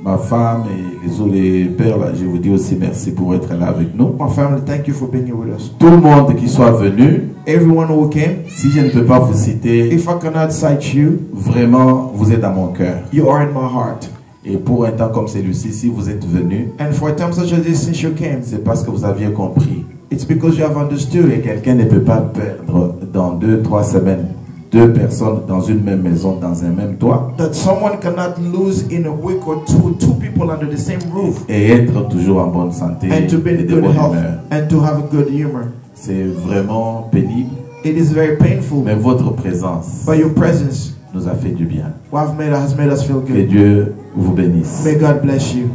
ma femme et les autres les pères, là, je vous dis aussi merci pour être là avec nous. my family, thank you for being here with us. Tout le monde qui soit venu, Everyone who came, si je ne peux pas vous citer, if I cannot cite you, vraiment, vous êtes dans mon cœur. you are in my heart. Et pour un temps comme celui-ci, si vous êtes venu, And for a time such as this, since you came, c'est parce que vous aviez compris it's because you have que understood quelqu'un ne peut pas perdre dans 2-3 semaines 2 personnes dans une même maison, dans un même toit, that someone cannot lose in a week or two people under the same roof, et être toujours en bonne santé and to be et in de good bonne health humeur. and to have a good humor. C'est vraiment pénible, It is very painful, mais votre présence but your presence nous a fait du bien. has made us feel Que good. Dieu vous bénisse. May God bless you.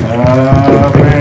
Amen.